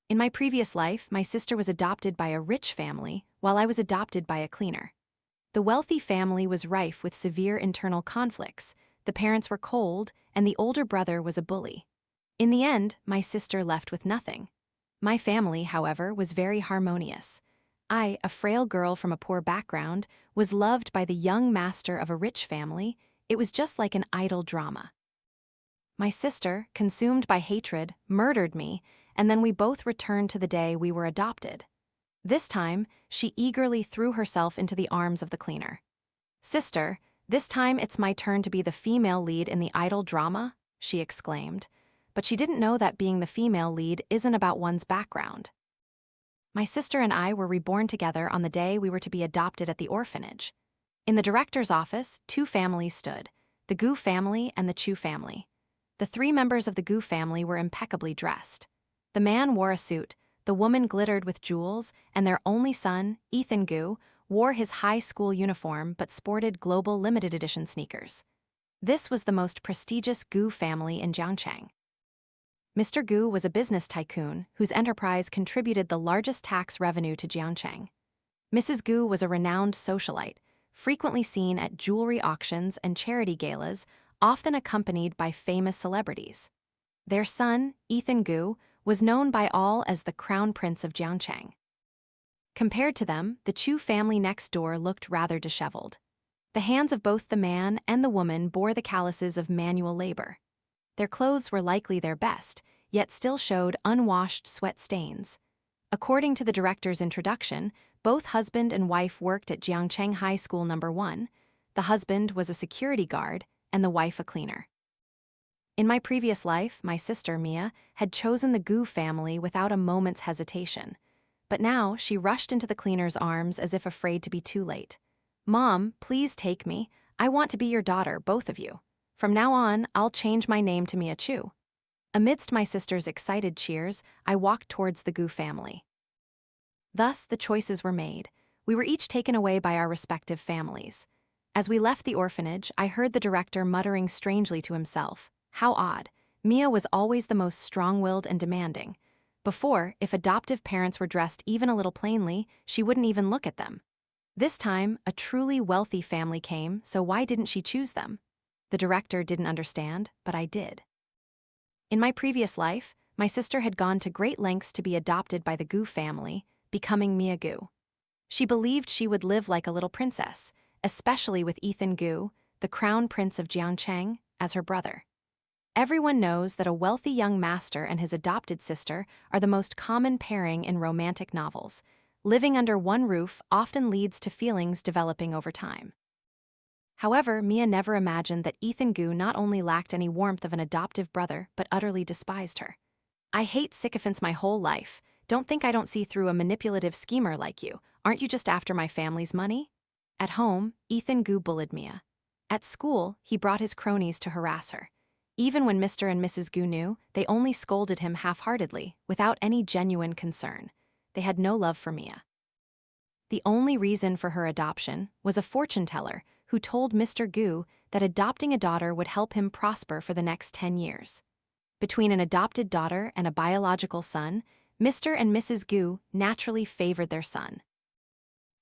In my previous life, my sister was adopted by a rich family, while I was adopted by a cleaner. The wealthy family was rife with severe internal conflicts. The parents were cold, and the older brother was a bully. In the end, my sister left with nothing. My family, however, was very harmonious. I, a frail girl from a poor background, was loved by the young master of a rich family. It was just like an idle drama. My sister, consumed by hatred, murdered me, and then we both returned to the day we were adopted. This time, she eagerly threw herself into the arms of the cleaner. "Sister, this time it's my turn to be the female lead in the idle drama," she exclaimed. But she didn't know that being the female lead isn't about one's background. My sister and I were reborn together on the day we were to be adopted at the orphanage. In the director's office, two families stood, the Gu family and the Chu family. The three members of the Gu family were impeccably dressed. The man wore a suit, the woman glittered with jewels, and their only son, Ethan Gu, wore his high school uniform but sported global limited edition sneakers. This was the most prestigious Gu family in Jiangcheng. Mr. Gu was a business tycoon whose enterprise contributed the largest tax revenue to Jiangcheng. Mrs. Gu was a renowned socialite, frequently seen at jewelry auctions and charity galas, often accompanied by famous celebrities. Their son, Ethan Gu, was known by all as the Crown Prince of Jiangcheng. Compared to them, the Chu family next door looked rather disheveled. The hands of both the man and the woman bore the calluses of manual labor. Their clothes were likely their best, yet still showed unwashed sweat stains. According to the director's introduction, both husband and wife worked at Jiangcheng High School No. 1. The husband was a security guard, and the wife a cleaner. In my previous life, my sister, Mia, had chosen the Gu family without a moment's hesitation. But now she rushed into the cleaner's arms as if afraid to be too late. "Mom, please take me. I want to be your daughter, both of you. From now on, I'll change my name to Mia Chu." Amidst my sister's excited cheers, I walked towards the Gu family. Thus, the choices were made. We were each taken away by our respective families. As we left the orphanage, I heard the director muttering strangely to himself. How odd. Mia was always the most strong-willed and demanding. Before, if adoptive parents were dressed even a little plainly, she wouldn't even look at them. This time, a truly wealthy family came, so why didn't she choose them? The director didn't understand, but I did. In my previous life, my sister had gone to great lengths to be adopted by the Gu family, becoming Mia Gu. She believed she would live like a little princess, especially with Ethan Gu, the crown prince of Jiangcheng, as her brother. Everyone knows that a wealthy young master and his adopted sister are the most common pairing in romantic novels. Living under one roof often leads to feelings developing over time. However, Mia never imagined that Ethan Gu not only lacked any warmth of an adoptive brother, but utterly despised her. "I hate sycophants my whole life. Don't think I don't see through a manipulative schemer like you. Aren't you just after my family's money?" At home, Ethan Gu bullied Mia. At school, he brought his cronies to harass her. Even when Mr. and Mrs. Gu knew, they only scolded him half-heartedly, without any genuine concern. They had no love for Mia. The only reason for her adoption was a fortune teller who told Mr. Gu that adopting a daughter would help him prosper for the next 10 years. Between an adopted daughter and a biological son, Mr. and Mrs. Gu naturally favored their son.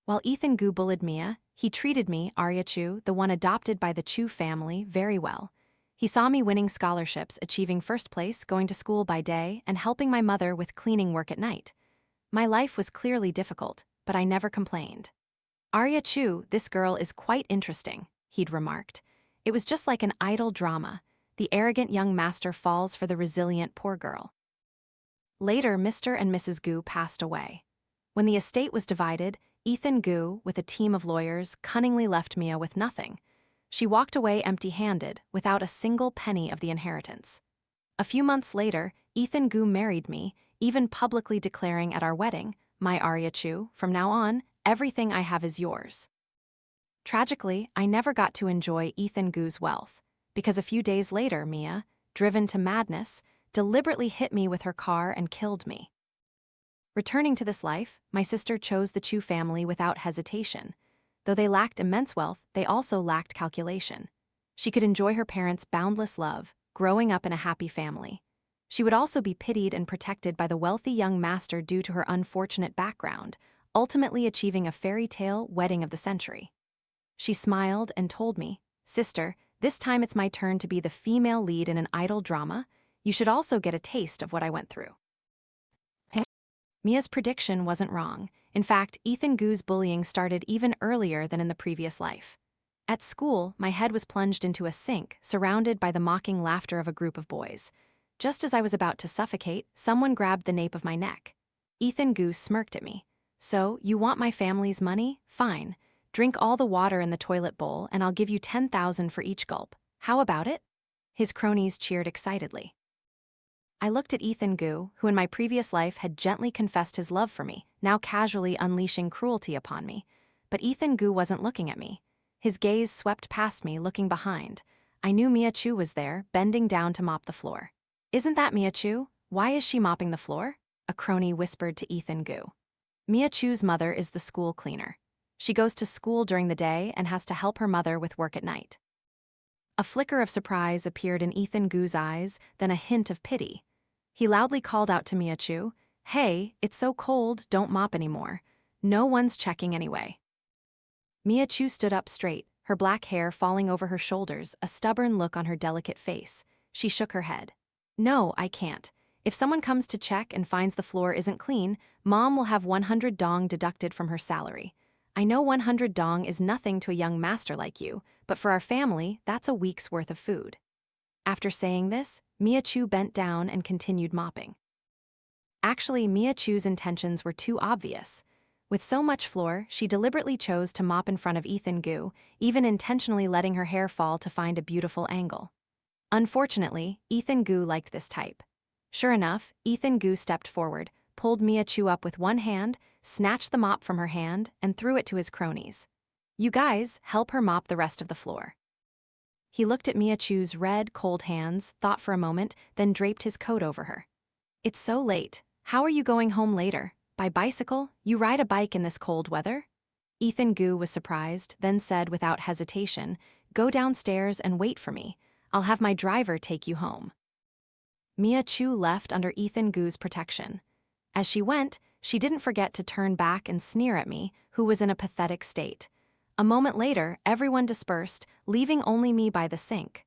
While Ethan Gu bullied Mia, he treated me, Arya Chu, the one adopted by the Chu family, very well. He saw me winning scholarships, achieving first place, going to school by day, and helping my mother with cleaning work at night. My life was clearly difficult, but I never complained. "Arya Chu, this girl is quite interesting," he'd remarked. It was just like an idle drama. The arrogant young master falls for the resilient poor girl. Later, Mr. and Mrs. Gu passed away. When the estate was divided, Ethan Gu, with a team of lawyers, cunningly left Mia with nothing. She walked away empty-handed, without a single penny of the inheritance. A few months later, Ethan Gu married me, even publicly declaring at our wedding, "My Arya Chu, from now on, everything I have is yours." Tragically, I never got to enjoy Ethan Gu's wealth, because a few days later Mia, driven to madness, deliberately hit me with her car and killed me. Returning to this life, my sister chose the Chu family without hesitation. Though they lacked immense wealth, they also lacked calculation. She could enjoy her parents' boundless love, growing up in a happy family. She would also be pitied and protected by the wealthy young master due to her unfortunate background, ultimately achieving a fairy tale wedding of the century. She smiled and told me, "Sister, this time it's my turn to be the female lead in an idol drama. You should also get a taste of what I went through." Mia's prediction wasn't wrong. In fact, Ethan Gu's bullying started even earlier than in the previous life. At school, my head was plunged into a sink, surrounded by the mocking laughter of a group of boys. Just as I was about to suffocate, someone grabbed the nape of my neck. Ethan Gu smirked at me. "So, you want my family's money? Fine. Drink all the water in the toilet bowl and I'll give you 10,000 for each gulp. How about it?" His cronies cheered excitedly. I looked at Ethan Gu, who in my previous life had gently confessed his love for me, now casually unleashing cruelty upon me. But Ethan Gu wasn't looking at me. His gaze swept past me, looking behind. I knew Mia Chu was there, bending down to mop the floor. "Isn't that Mia Chu? Why is she mopping the floor?" a crony whispered to Ethan Gu. Mia Chu's mother is the school cleaner. She goes to school during the day and has to help her mother with work at night. A flicker of surprise appeared in Ethan Gu's eyes, then a hint of pity. He loudly called out to Mia Chu, "Hey, it's so cold, don't mop anymore. No one's checking anyway." Mia Chu stood up straight, her black hair falling over her shoulders, a stubborn look on her delicate face. She shook her head. "No, I can't. If someone comes to check and finds the floor isn't clean, Mom will have 100 dong deducted from her salary. I know 100 dong is nothing to a young master like you, but for our family, that's a week's worth of food." After saying this, Mia Chu bent down and continued mopping. Actually, Mia Chu's intentions were too obvious. With so much floor, she deliberately chose to mop in front of Ethan Gu, even intentionally letting her hair fall to find a beautiful angle. Unfortunately, Ethan Gu liked this type. Sure enough, Ethan Gu stepped forward, pulled Mia Chu up with one hand, snatched the mop from her hand, and threw it to his cronies. "You guys, help her mop the rest of the floor." He looked at Mia Chu's red, cold hands, thought for a moment, then draped his coat over her. "It's so late. How are you going home later? By bicycle? You ride a bike in this cold weather?" Ethan Gu was surprised, then said without hesitation, "Go downstairs and wait for me. I'll have my driver take you home." Mia Chu left under Ethan Gu's protection. As she went, she didn't forget to turn back and sneer at me, who was in a pathetic state. A moment later, everyone dispersed, leaving only me by the sink.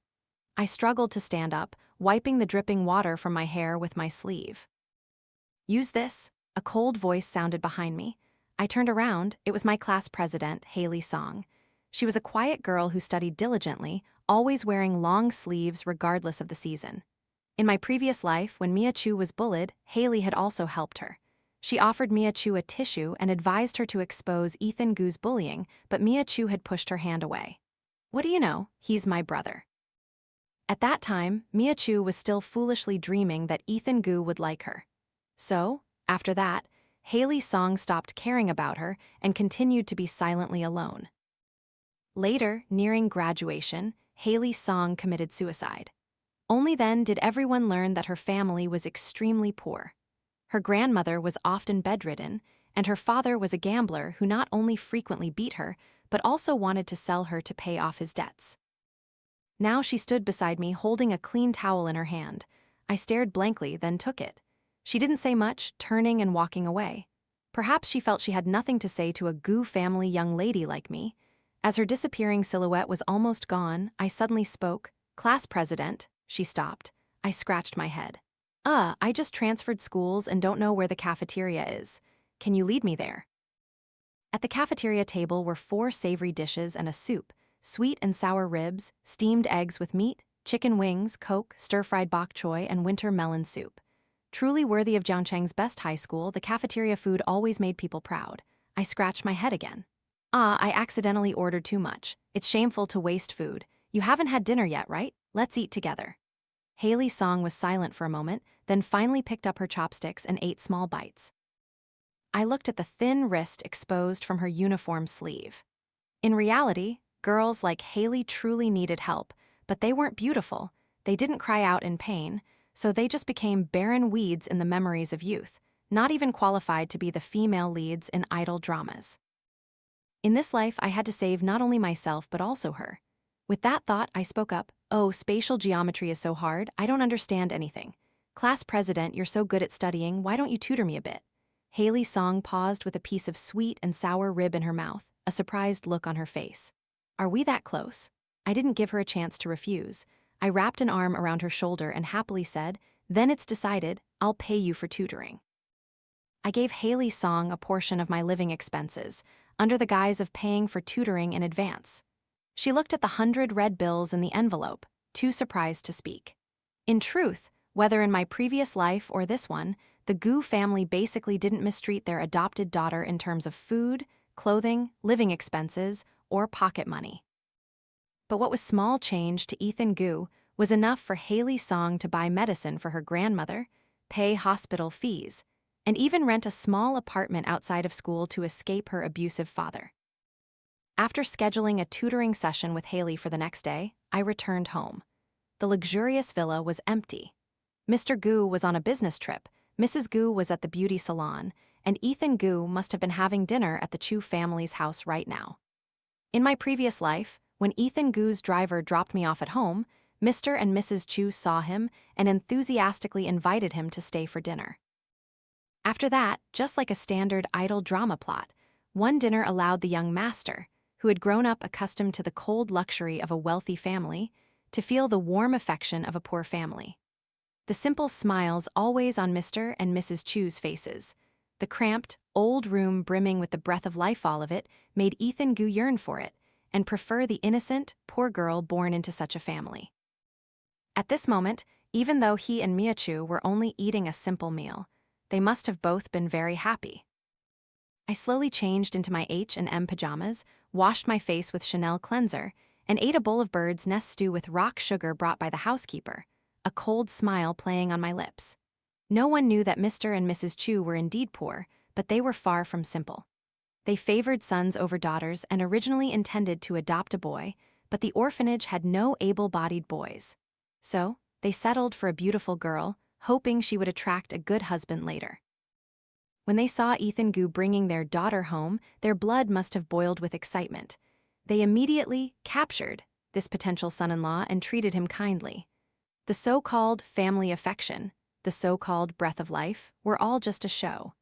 I struggled to stand up, wiping the dripping water from my hair with my sleeve. "Use this," a cold voice sounded behind me. I turned around. It was my class president, Haley Song. She was a quiet girl who studied diligently, always wearing long sleeves regardless of the season. In my previous life, when Mia Chu was bullied, Haley had also helped her. She offered Mia Chu a tissue and advised her to expose Ethan Gu's bullying, but Mia Chu had pushed her hand away. "What do you know? He's my brother." At that time, Mia Chu was still foolishly dreaming that Ethan Gu would like her. So, after that, Haley Song stopped caring about her and continued to be silently alone. Later, nearing graduation, Haley Song committed suicide. Only then did everyone learn that her family was extremely poor. Her grandmother was often bedridden, and her father was a gambler who not only frequently beat her, but also wanted to sell her to pay off his debts. Now she stood beside me holding a clean towel in her hand. I stared blankly, then took it. She didn't say much, turning and walking away. Perhaps she felt she had nothing to say to a Gu family young lady like me. As her disappearing silhouette was almost gone, I suddenly spoke. "Class president." She stopped. I scratched my head. I just transferred schools and don't know where the cafeteria is. Can you lead me there?" At the cafeteria table were 4 savory dishes and a soup, sweet and sour ribs, steamed eggs with meat, chicken wings, Coke, stir-fried bok choy, and winter melon soup. Truly worthy of Jiangcheng's best high school, the cafeteria food always made people proud. I scratched my head again. I accidentally ordered too much. It's shameful to waste food. You haven't had dinner yet, right? Let's eat together." Haley Song was silent for a moment, then finally picked up her chopsticks and ate small bites. I looked at the thin wrist exposed from her uniform sleeve. In reality, girls like Haley truly needed help, but they weren't beautiful. They didn't cry out in pain, so they just became barren weeds in the memories of youth, not even qualified to be the female leads in idol dramas. In this life, I had to save not only myself but also her. With that thought, I spoke up. "Oh, spatial geometry is so hard, I don't understand anything. "Class president, you're so good at studying, why don't you tutor me a bit?" Haley Song paused with a piece of sweet and sour rib in her mouth, a surprised look on her face. "Are we that close?" I didn't give her a chance to refuse. I wrapped an arm around her shoulder and happily said, "Then it's decided, I'll pay you for tutoring." I gave Haley Song a portion of my living expenses, under the guise of paying for tutoring in advance. She looked at the 100 red bills in the envelope, too surprised to speak. In truth, whether in my previous life or this one, the Gu family basically didn't mistreat their adopted daughter in terms of food, clothing, living expenses, or pocket money. But what was small change to Ethan Gu was enough for Haley Song to buy medicine for her grandmother, pay hospital fees, and even rent a small apartment outside of school to escape her abusive father. After scheduling a tutoring session with Haley for the next day, I returned home. The luxurious villa was empty. Mr. Gu was on a business trip, Mrs. Gu was at the beauty salon, and Ethan Gu must have been having dinner at the Chu family's house right now. In my previous life, when Ethan Gu's driver dropped me off at home, Mr. and Mrs. Chu saw him and enthusiastically invited him to stay for dinner. After that, just like a standard idle drama plot, one dinner allowed the young master, who had grown up accustomed to the cold luxury of a wealthy family, to feel the warm affection of a poor family. The simple smiles always on Mr. and Mrs. Chu's faces, the cramped, old room brimming with the breath of life all of it, made Ethan Gu yearn for it and prefer the innocent, poor girl born into such a family. At this moment, even though he and Mia Chu were only eating a simple meal, they must have both been very happy. I slowly changed into my H&M pajamas, washed my face with Chanel cleanser, and ate a bowl of bird's nest stew with rock sugar brought by the housekeeper, a cold smile playing on my lips. No one knew that Mr. and Mrs. Chu were indeed poor, but they were far from simple. They favored sons over daughters and originally intended to adopt a boy, but the orphanage had no able-bodied boys. So, they settled for a beautiful girl, hoping she would attract a good husband later. When they saw Ethan Gu bringing their daughter home, their blood must have boiled with excitement. They immediately captured this potential son-in-law and treated him kindly. The so-called family affection, the so-called breath of life, were all just a show.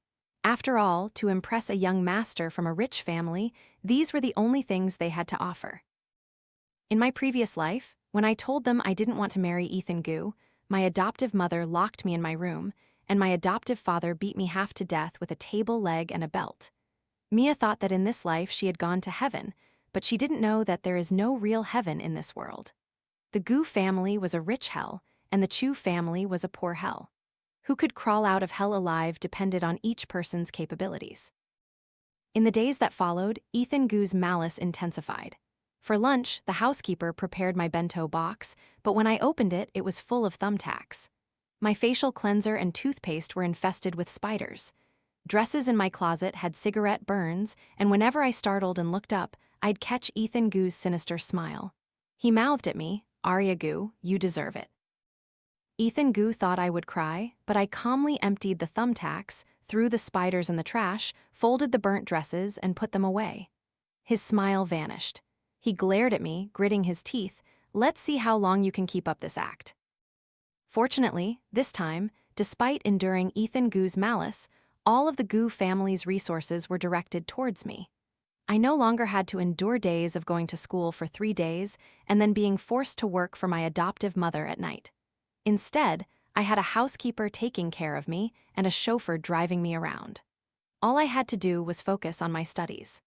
After all, to impress a young master from a rich family, these were the only things they had to offer. In my previous life, when I told them I didn't want to marry Ethan Gu, my adoptive mother locked me in my room, and my adoptive father beat me half to death with a table leg and a belt. Mia thought that in this life she had gone to heaven, but she didn't know that there is no real heaven in this world. The Gu family was a rich hell, and the Chu family was a poor hell. Who could crawl out of hell alive depended on each person's capabilities. In the days that followed, Ethan Gu's malice intensified. For lunch, the housekeeper prepared my bento box, but when I opened it, it was full of thumbtacks. My facial cleanser and toothpaste were infested with spiders. Dresses in my closet had cigarette burns, and whenever I startled and looked up, I'd catch Ethan Gu's sinister smile. He mouthed at me, "Arya Gu, you deserve it." Ethan Gu thought I would cry, but I calmly emptied the thumbtacks, threw the spiders in the trash, folded the burnt dresses, and put them away. His smile vanished. He glared at me, gritting his teeth. "Let's see how long you can keep up this act." Fortunately, this time, despite enduring Ethan Gu's malice, all of the Gu family's resources were directed towards me. I no longer had to endure days of going to school for 3 days and then being forced to work for my adoptive mother at night. Instead, I had a housekeeper taking care of me and a chauffeur driving me around. All I had to do was focus on my studies.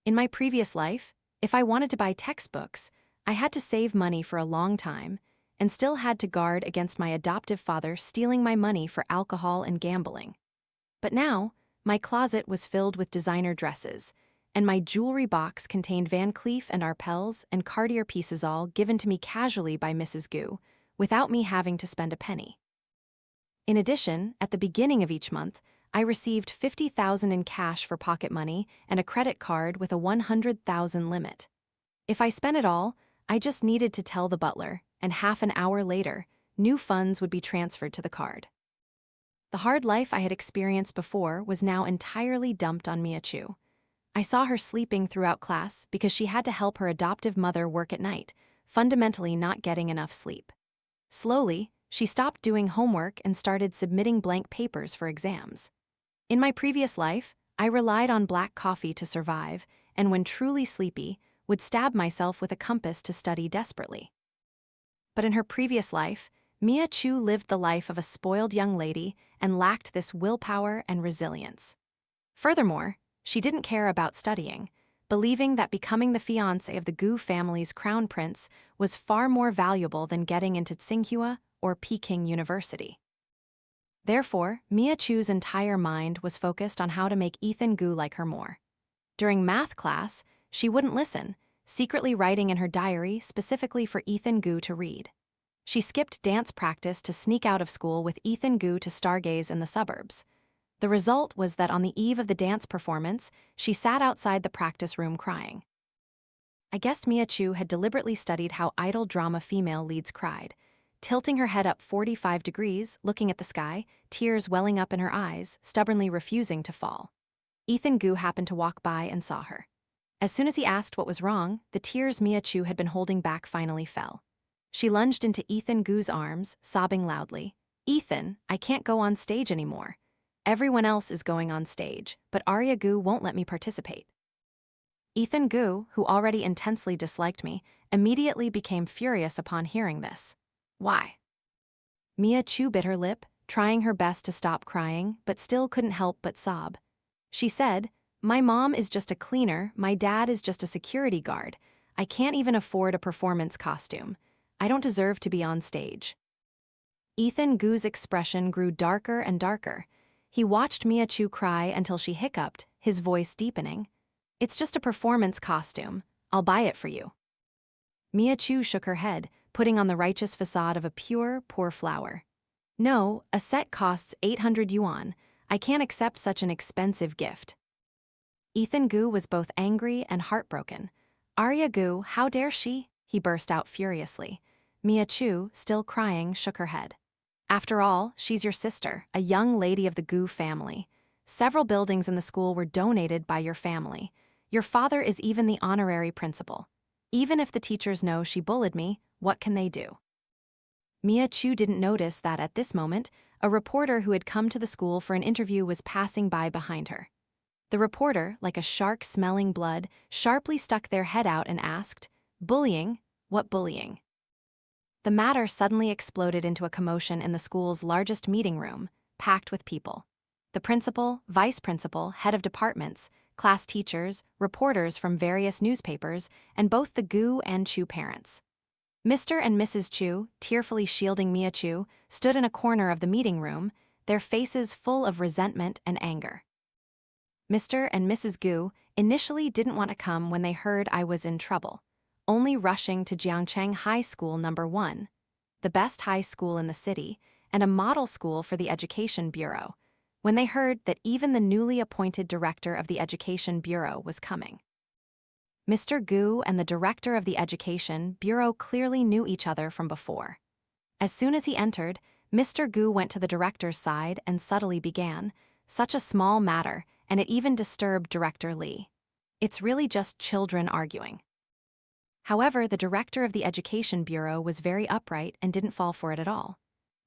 In my previous life, if I wanted to buy textbooks, I had to save money for a long time and still had to guard against my adoptive father stealing my money for alcohol and gambling. But now, my closet was filled with designer dresses, and my jewelry box contained Van Cleef and Arpels and Cartier pieces all given to me casually by Mrs. Gu, without me having to spend a penny. In addition, at the beginning of each month, I received $50,000 in cash for pocket money and a credit card with a $100,000 limit. If I spent it all, I just needed to tell the butler, and half an hour later, new funds would be transferred to the card. The hard life I had experienced before was now entirely dumped on Mia Chu. I saw her sleeping throughout class because she had to help her adoptive mother work at night, fundamentally not getting enough sleep. Slowly, She stopped doing homework and started submitting blank papers for exams. In my previous life, I relied on black coffee to survive, and when truly sleepy, would stab myself with a compass to study desperately. But in her previous life, Mia Chu lived the life of a spoiled young lady and lacked this willpower and resilience. Furthermore, she didn't care about studying, believing that becoming the fiancé of the Gu family's crown prince was far more valuable than getting into Tsinghua or Peking University. Therefore, Mia Chu's entire mind was focused on how to make Ethan Gu like her more. During math class, she wouldn't listen, secretly writing in her diary specifically for Ethan Gu to read. She skipped dance practice to sneak out of school with Ethan Gu to stargaze in the suburbs. The result was that on the eve of the dance performance, she sat outside the practice room crying. I guessed Mia Chu had deliberately studied how idol drama female leads cried, tilting her head up 45 degrees, looking at the sky, tears welling up in her eyes, stubbornly refusing to fall. Ethan Gu happened to walk by and saw her. As soon as he asked what was wrong, the tears Mia Chu had been holding back finally fell. She lunged into Ethan Gu's arms, sobbing loudly. "Ethan, I can't go on stage anymore. Everyone else is going on stage, but Arya Gu won't let me participate." Ethan Gu, who already intensely disliked me, immediately became furious upon hearing this. "Why?" Mia Chu bit her lip, trying her best to stop crying, but still couldn't help but sob. She said, "My mom is just a cleaner, my dad is just a security guard. I can't even afford a performance costume. I don't deserve to be on stage." Ethan Gu's expression grew darker and darker. He watched Mia Chu cry until she hiccuped, his voice deepening. "It's just a performance costume. I'll buy it for you." Mia Chu shook her head, putting on the righteous facade of a pure, poor flower. "No, a set costs 800 yuan. I can't accept such an expensive gift." Ethan Gu was both angry and heartbroken. "Arya Gu, how dare she?" he burst out furiously. Mia Chu, still crying, shook her head. "After all, she's your sister, a young lady of the Gu family. Several buildings in the school were donated by your family. Your father is even the honorary principal. Even if the teachers know she bullied me, what can they do?" Mia Chu didn't notice that at this moment, a reporter who had come to the school for an interview was passing by behind her. The reporter, like a shark smelling blood, sharply stuck their head out and asked, "Bullying? What bullying?" The matter suddenly exploded into a commotion in the school's largest meeting room, packed with people. The principal, vice principal, head of departments, class teachers, reporters from various newspapers, and both the Gu and Chu parents. Mr. and Mrs. Chu, tearfully shielding Mia Chu, stood in a corner of the meeting room, their faces full of resentment and anger. Mr. and Mrs. Gu initially didn't want to come when they heard I was in trouble, only rushing to Jiangcheng High School No. 1, the best high school in the city, and a model school for the Education Bureau, when they heard that even the newly appointed director of the Education Bureau was coming. Mr. Gu and the director of the Education Bureau clearly knew each other from before. As soon as he entered, Mr. Gu went to the director's side and subtly began, "Such a small matter, and it even disturbed Director Li. It's really just children arguing." However, the director of the Education Bureau was very upright and didn't fall for it at all.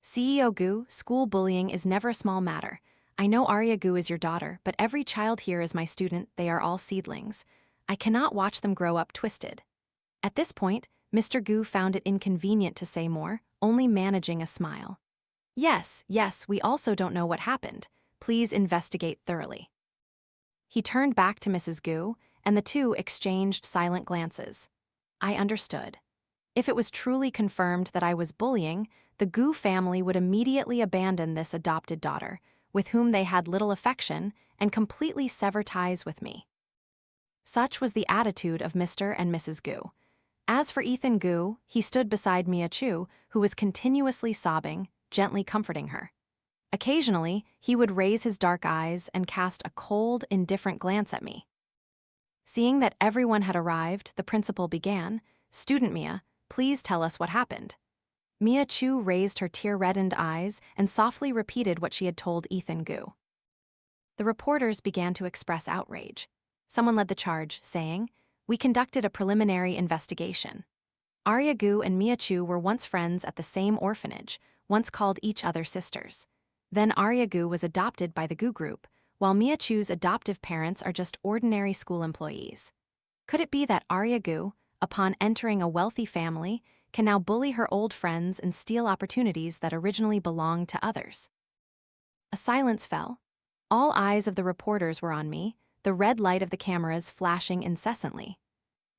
"CEO Gu, school bullying is never a small matter. I know Arya Gu is your daughter, but every child here is my student. They are all seedlings. I cannot watch them grow up twisted." At this point, Mr. Gu found it inconvenient to say more, only managing a smile. Yes, we also don't know what happened. Please investigate thoroughly." He turned back to Mrs. Gu, and the two exchanged silent glances. I understood. If it was truly confirmed that I was bullying, the Gu family would immediately abandon this adopted daughter, with whom they had little affection, and completely sever ties with me. Such was the attitude of Mr. and Mrs. Gu. As for Ethan Gu, he stood beside Mia Chu, who was continuously sobbing, gently comforting her. Occasionally, he would raise his dark eyes and cast a cold, indifferent glance at me. Seeing that everyone had arrived, the principal began, "Student Mia, please tell us what happened." Mia Chu raised her tear-reddened eyes and softly repeated what she had told Ethan Gu. The reporters began to express outrage. Someone led the charge, saying, "We conducted a preliminary investigation. Arya Gu and Mia Chu were once friends at the same orphanage, once called each other sisters. Then Arya Gu was adopted by the Gu group, while Mia Chu's adoptive parents are just ordinary school employees. Could it be that Arya Gu, upon entering a wealthy family, can now bully her old friends and steal opportunities that originally belonged to others? A silence fell. All eyes of the reporters were on me, the red light of the cameras flashing incessantly.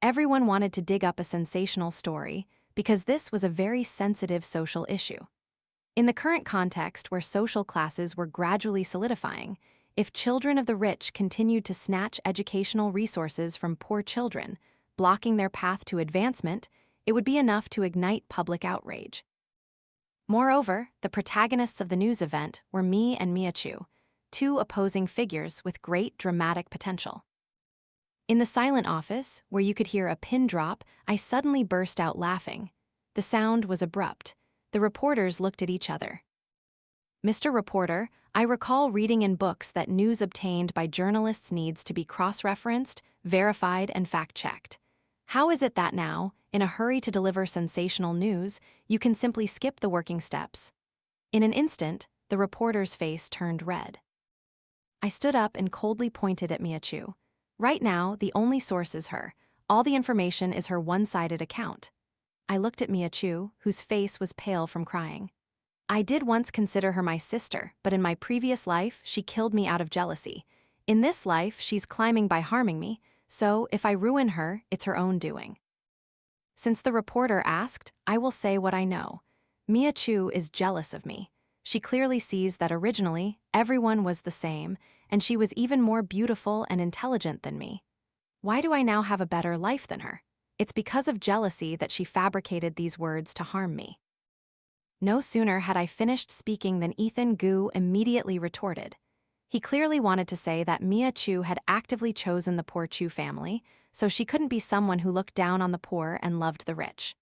Everyone wanted to dig up a sensational story because this was a very sensitive social issue. In the current context where social classes were gradually solidifying, if children of the rich continued to snatch educational resources from poor children, blocking their path to advancement, it would be enough to ignite public outrage. Moreover, the protagonists of the news event were me and Mia Chu, two opposing figures with great dramatic potential. In the silent office, where you could hear a pin drop, I suddenly burst out laughing. The sound was abrupt. The reporters looked at each other. "Mr. Reporter, I recall reading in books that news obtained by journalists needs to be cross-referenced, verified, and fact-checked. How is it that now, in a hurry to deliver sensational news, you can simply skip the working steps?" In an instant, the reporter's face turned red. I stood up and coldly pointed at Mia Chu. Right now, the only source is her. All the information is her one-sided account. I looked at Mia Chu, whose face was pale from crying. I did once consider her my sister, but in my previous life, she killed me out of jealousy. In this life, she's climbing by harming me, so if I ruin her, it's her own doing. Since the reporter asked, I will say what I know. Mia Chu is jealous of me. She clearly sees that originally, everyone was the same, and she was even more beautiful and intelligent than me. Why do I now have a better life than her? It's because of jealousy that she fabricated these words to harm me. No sooner had I finished speaking than Ethan Gu immediately retorted. He clearly wanted to say that Mia Chu had actively chosen the poor Chu family, so she couldn't be someone who looked down on the poor and loved the rich.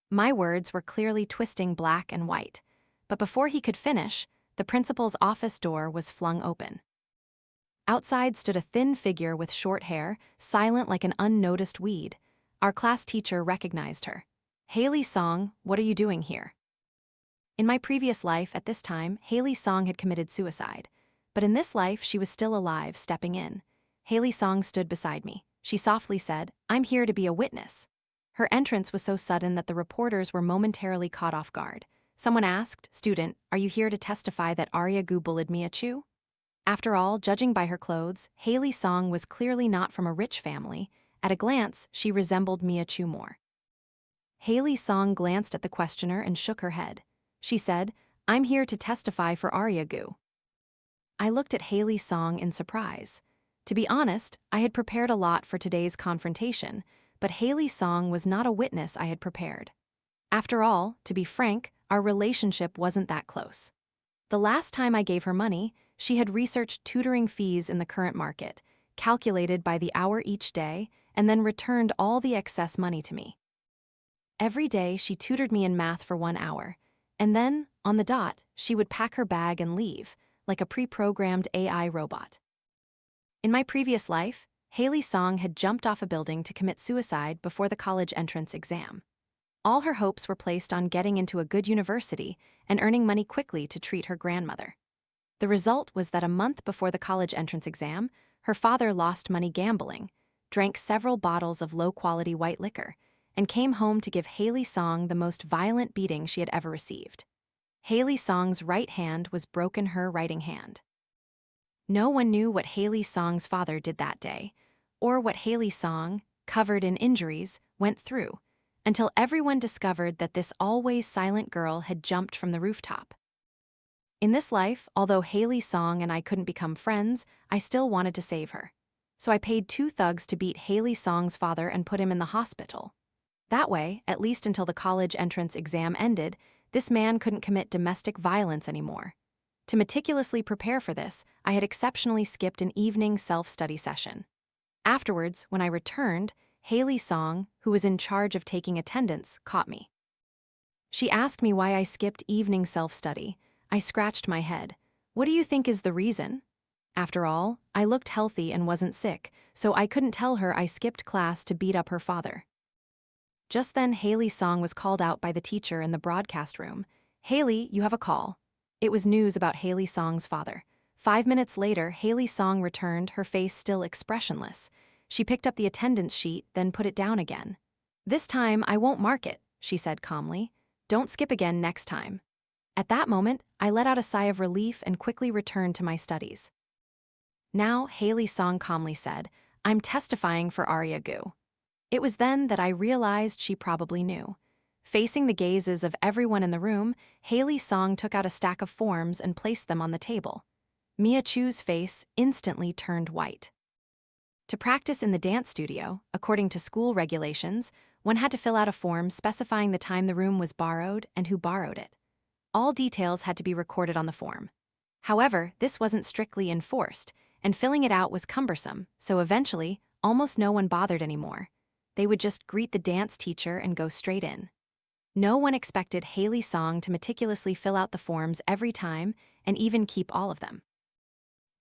My words were clearly twisting black and white, but before he could finish, the principal's office door was flung open. Outside stood a thin figure with short hair, silent like an unnoticed weed. Our class teacher recognized her. "Haley Song, what are you doing here?" In my previous life, at this time, Haley Song had committed suicide. But in this life, she was still alive, stepping in. Haley Song stood beside me. She softly said, "I'm here to be a witness." Her entrance was so sudden that the reporters were momentarily caught off guard. Someone asked, "Student, are you here to testify that Arya Gu bullied Mia Chu?" After all, judging by her clothes, Haley Song was clearly not from a rich family. At a glance, she resembled Mia Chu more. Haley Song glanced at the questioner and shook her head. She said, "I'm here to testify for Arya Gu." I looked at Haley Song in surprise. To be honest, I had prepared a lot for today's confrontation, but Haley Song was not a witness I had prepared. After all, to be frank, our relationship wasn't that close. The last time I gave her money, she had researched tutoring fees in the current market, calculated by the hour each day, and then returned all the excess money to me. Every day, she tutored me in math for 1 hour, and then, on the dot, she would pack her bag and leave, like a pre-programmed AI robot. In my previous life, Haley Song had jumped off a building to commit suicide before the college entrance exam. All her hopes were placed on getting into a good university and earning money quickly to treat her grandmother. The result was that a month before the college entrance exam, her father lost money gambling, drank several bottles of low-quality white liquor, and came home to give Haley Song the most violent beating she had ever received. Haley Song's right hand was broken her writing hand. No one knew what Haley Song's father did that day, or what Haley Song, covered in injuries, went through, until everyone discovered that this always silent girl had jumped from the rooftop. In this life, although Haley Song and I couldn't become friends, I still wanted to save her. So I paid 2 thugs to beat Haley Song's father and put him in the hospital. That way, at least until the college entrance exam ended, this man couldn't commit domestic violence anymore. To meticulously prepare for this, I had exceptionally skipped an evening self-study session. Afterwards, when I returned, Haley Song, who was in charge of taking attendance, caught me. She asked me why I skipped evening self-study. I scratched my head. "What do you think is the reason?" After all, I looked healthy and wasn't sick, so I couldn't tell her I skipped class to beat up her father. Just then, Haley Song was called out by the teacher in the broadcast room. Haley, you have a call. It was news about Haley Song's father. 5 minutes later, Haley Song returned, her face still expressionless. She picked up the attendance sheet, then put it down again. This time, I won't mark it, she said calmly. Don't skip again next time. At that moment, I let out a sigh of relief and quickly returned to my studies. Now, Haley Song calmly said, I'm testifying for Arya Gu. It was then that I realized she probably knew. Facing the gazes of everyone in the room, Haley Song took out a stack of forms and placed them on the table. Mia Chu's face instantly turned white. To practice in the dance studio, according to school regulations, one had to fill out a form specifying the time the room was borrowed and who borrowed it. All details had to be recorded on the form. However, this wasn't strictly enforced, and filling it out was cumbersome, so eventually, almost no one bothered anymore. They would just greet the dance teacher and go straight in. No one expected Haley Song to meticulously fill out the forms every time and even keep all of them.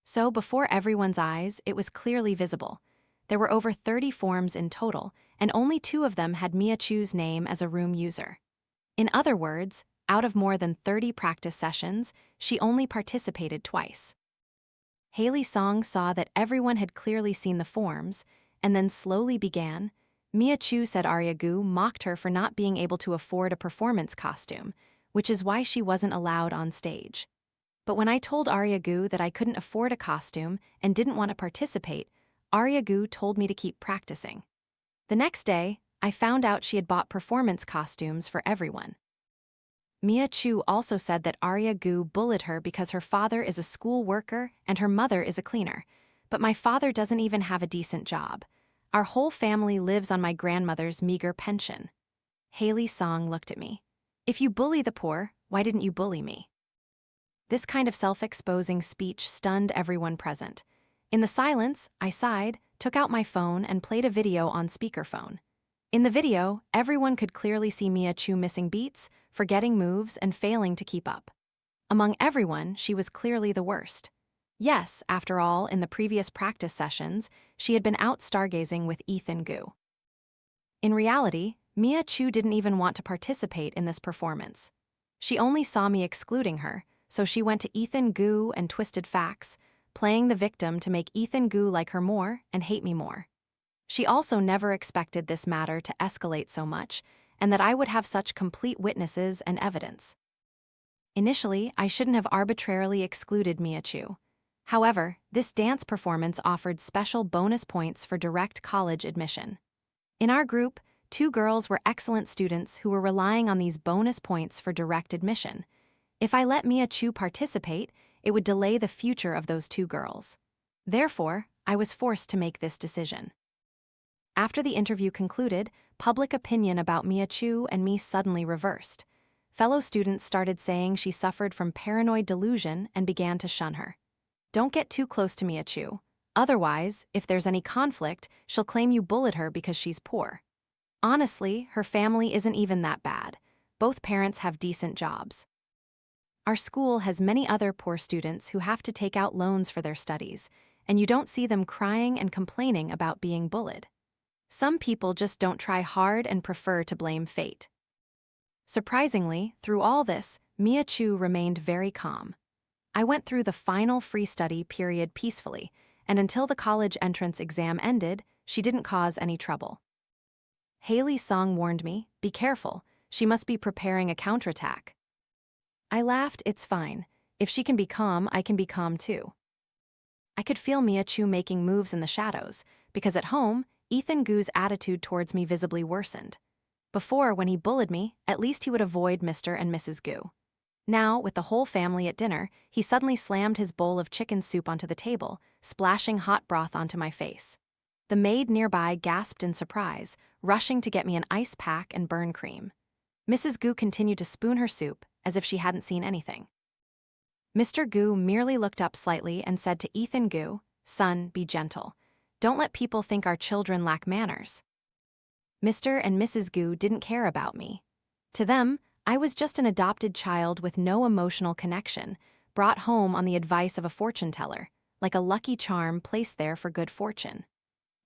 So before everyone's eyes, it was clearly visible. There were over 30 forms in total, and only 2 of them had Mia Chu's name as a room user. In other words, out of more than 30 practice sessions, she only participated twice. Haley Song saw that everyone had clearly seen the forms, and then slowly began. Mia Chu said Arya Gu mocked her for not being able to afford a performance costume, which is why she wasn't allowed on stage. But when I told Arya Gu that I couldn't afford a costume and didn't want to participate, Arya Gu told me to keep practicing. The next day, I found out she had bought performance costumes for everyone. Mia Chu also said that Arya Gu bullied her because her father is a school worker and her mother is a cleaner. But my father doesn't even have a decent job. Our whole family lives on my grandmother's meager pension. Haley Song looked at me. If you bully the poor, why didn't you bully me? This kind of self-exposing speech stunned everyone present. In the silence, I sighed, took out my phone, and played a video on speakerphone. In the video, everyone could clearly see Mia Chu missing beats, forgetting moves, and failing to keep up. Among everyone, she was clearly the worst. Yes, after all, in the previous practice sessions, she had been out stargazing with Ethan Gu. In reality, Mia Chu didn't even want to participate in this performance. She only saw me excluding her, so she went to Ethan Gu and twisted facts, playing the victim to make Ethan Gu like her more and hate me more. She also never expected this matter to escalate so much, and that I would have such complete witnesses and evidence. Initially, I shouldn't have arbitrarily excluded Mia Chu. However, this dance performance offered special bonus points for direct college admission. In our group, 2 girls were excellent students who were relying on these bonus points for direct admission. If I let Mia Chu participate, it would delay the future of those 2 girls. Therefore, I was forced to make this decision. After the interview concluded, public opinion about Mia Chu and me suddenly reversed. Fellow students started saying she suffered from paranoid delusion and began to shun her. Don't get too close to Mia Chu. Otherwise, if there's any conflict, she'll claim you bullied her because she's poor. Honestly, her family isn't even that bad. Both parents have decent jobs. Our school has many other poor students who have to take out loans for their studies, and you don't see them crying and complaining about being bullied. Some people just don't try hard and prefer to blame fate. Surprisingly, through all this, Mia Chu remained very calm. I went through the final free study period peacefully, and until the college entrance exam ended, she didn't cause any trouble. Haley Song warned me, be careful, she must be preparing a counterattack. I laughed, it's fine. If she can be calm, I can be calm too. I could feel Mia Chu making moves in the shadows, because at home, Ethan Gu's attitude towards me visibly worsened. Before, when he bullied me, at least he would avoid Mr. and Mrs. Gu. Now, with the whole family at dinner, he suddenly slammed his bowl of chicken soup onto the table, splashing hot broth onto my face. The maid nearby gasped in surprise, rushing to get me an ice pack and burn cream. Mrs. Gu continued to spoon her soup, as if she hadn't seen anything. Mr. Gu merely looked up slightly and said to Ethan Gu, "Son, be gentle. Don't let people think our children lack manners." Mr. and Mrs. Gu didn't care about me. To them, I was just an adopted child with no emotional connection, brought home on the advice of a fortune teller, like a lucky charm placed there for good fortune.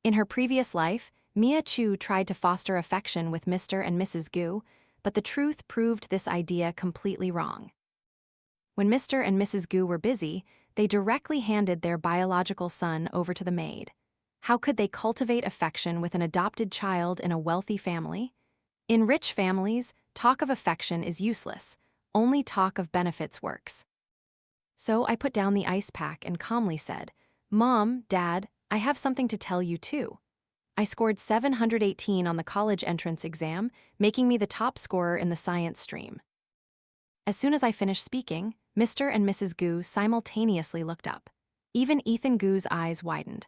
In her previous life, Mia Chu tried to foster affection with Mr. and Mrs. Gu, but the truth proved this idea completely wrong. When Mr. and Mrs. Gu were busy, they directly handed their biological son over to the maid. How could they cultivate affection with an adopted child in a wealthy family? In rich families, talk of affection is useless. Only talk of benefits works. So I put down the ice pack and calmly said, "Mom, Dad, I have something to tell you too." I scored 718 on the college entrance exam, making me the top scorer in the science stream. As soon as I finished speaking, Mr. and Mrs. Gu simultaneously looked up. Even Ethan Gu's eyes widened.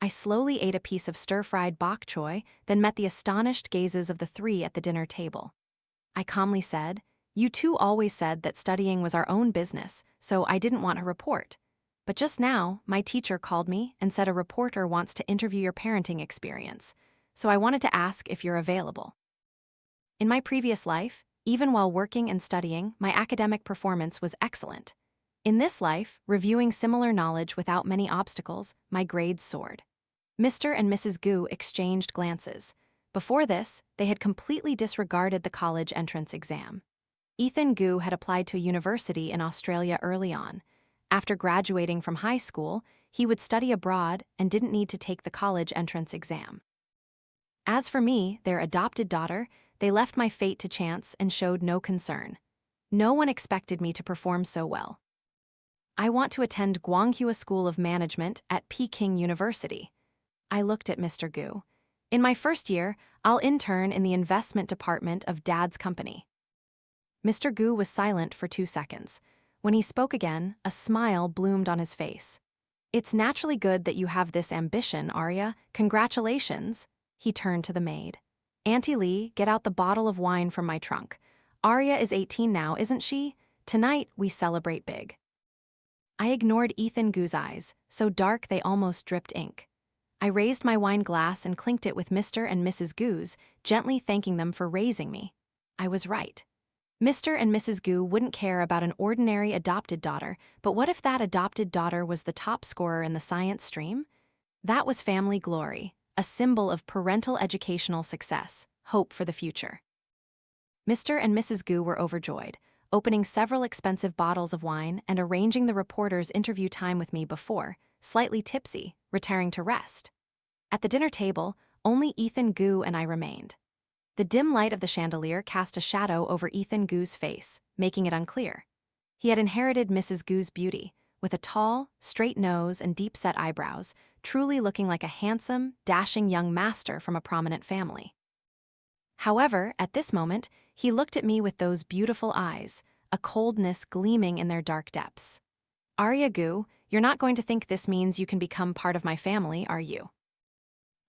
I slowly ate a piece of stir-fried bok choy, then met the astonished gazes of the three at the dinner table. I calmly said, "You two always said that studying was our own business, so I didn't want a report. But just now, my teacher called me and said a reporter wants to interview your parenting experience, so I wanted to ask if you're available." In my previous life, even while working and studying, my academic performance was excellent. In this life, reviewing similar knowledge without many obstacles, my grades soared. Mr. and Mrs. Gu exchanged glances. Before this, they had completely disregarded the college entrance exam. Ethan Gu had applied to a university in Australia early on. After graduating from high school, he would study abroad and didn't need to take the college entrance exam. As for me, their adopted daughter, they left my fate to chance and showed no concern. No one expected me to perform so well. I want to attend Guanghua School of Management at Peking University. I looked at Mr. Gu. In my first year, I'll intern in the investment department of Dad's company. Mr. Gu was silent for 2 seconds. When he spoke again, a smile bloomed on his face. "It's naturally good that you have this ambition, Arya. Congratulations." He turned to the maid. "Auntie Lee, get out the bottle of wine from my trunk. Arya is 18 now, isn't she? Tonight, we celebrate big." I ignored Ethan Gu's eyes, so dark they almost dripped ink. I raised my wine glass and clinked it with Mr. and Mrs. Gu's, gently thanking them for raising me. I was right. Mr. and Mrs. Gu wouldn't care about an ordinary adopted daughter, but what if that adopted daughter was the top scorer in the science stream? That was family glory, a symbol of parental educational success, hope for the future. Mr. and Mrs. Gu were overjoyed, opening several expensive bottles of wine and arranging the reporter's interview time with me before, slightly tipsy, retiring to rest. At the dinner table, only Ethan Gu and I remained. The dim light of the chandelier cast a shadow over Ethan Gu's face, making it unclear. He had inherited Mrs. Gu's beauty, with a tall, straight nose and deep-set eyebrows, truly looking like a handsome, dashing young master from a prominent family. However, at this moment, he looked at me with those beautiful eyes, a coldness gleaming in their dark depths. "Arya Gu, you're not going to think this means you can become part of my family, are you?"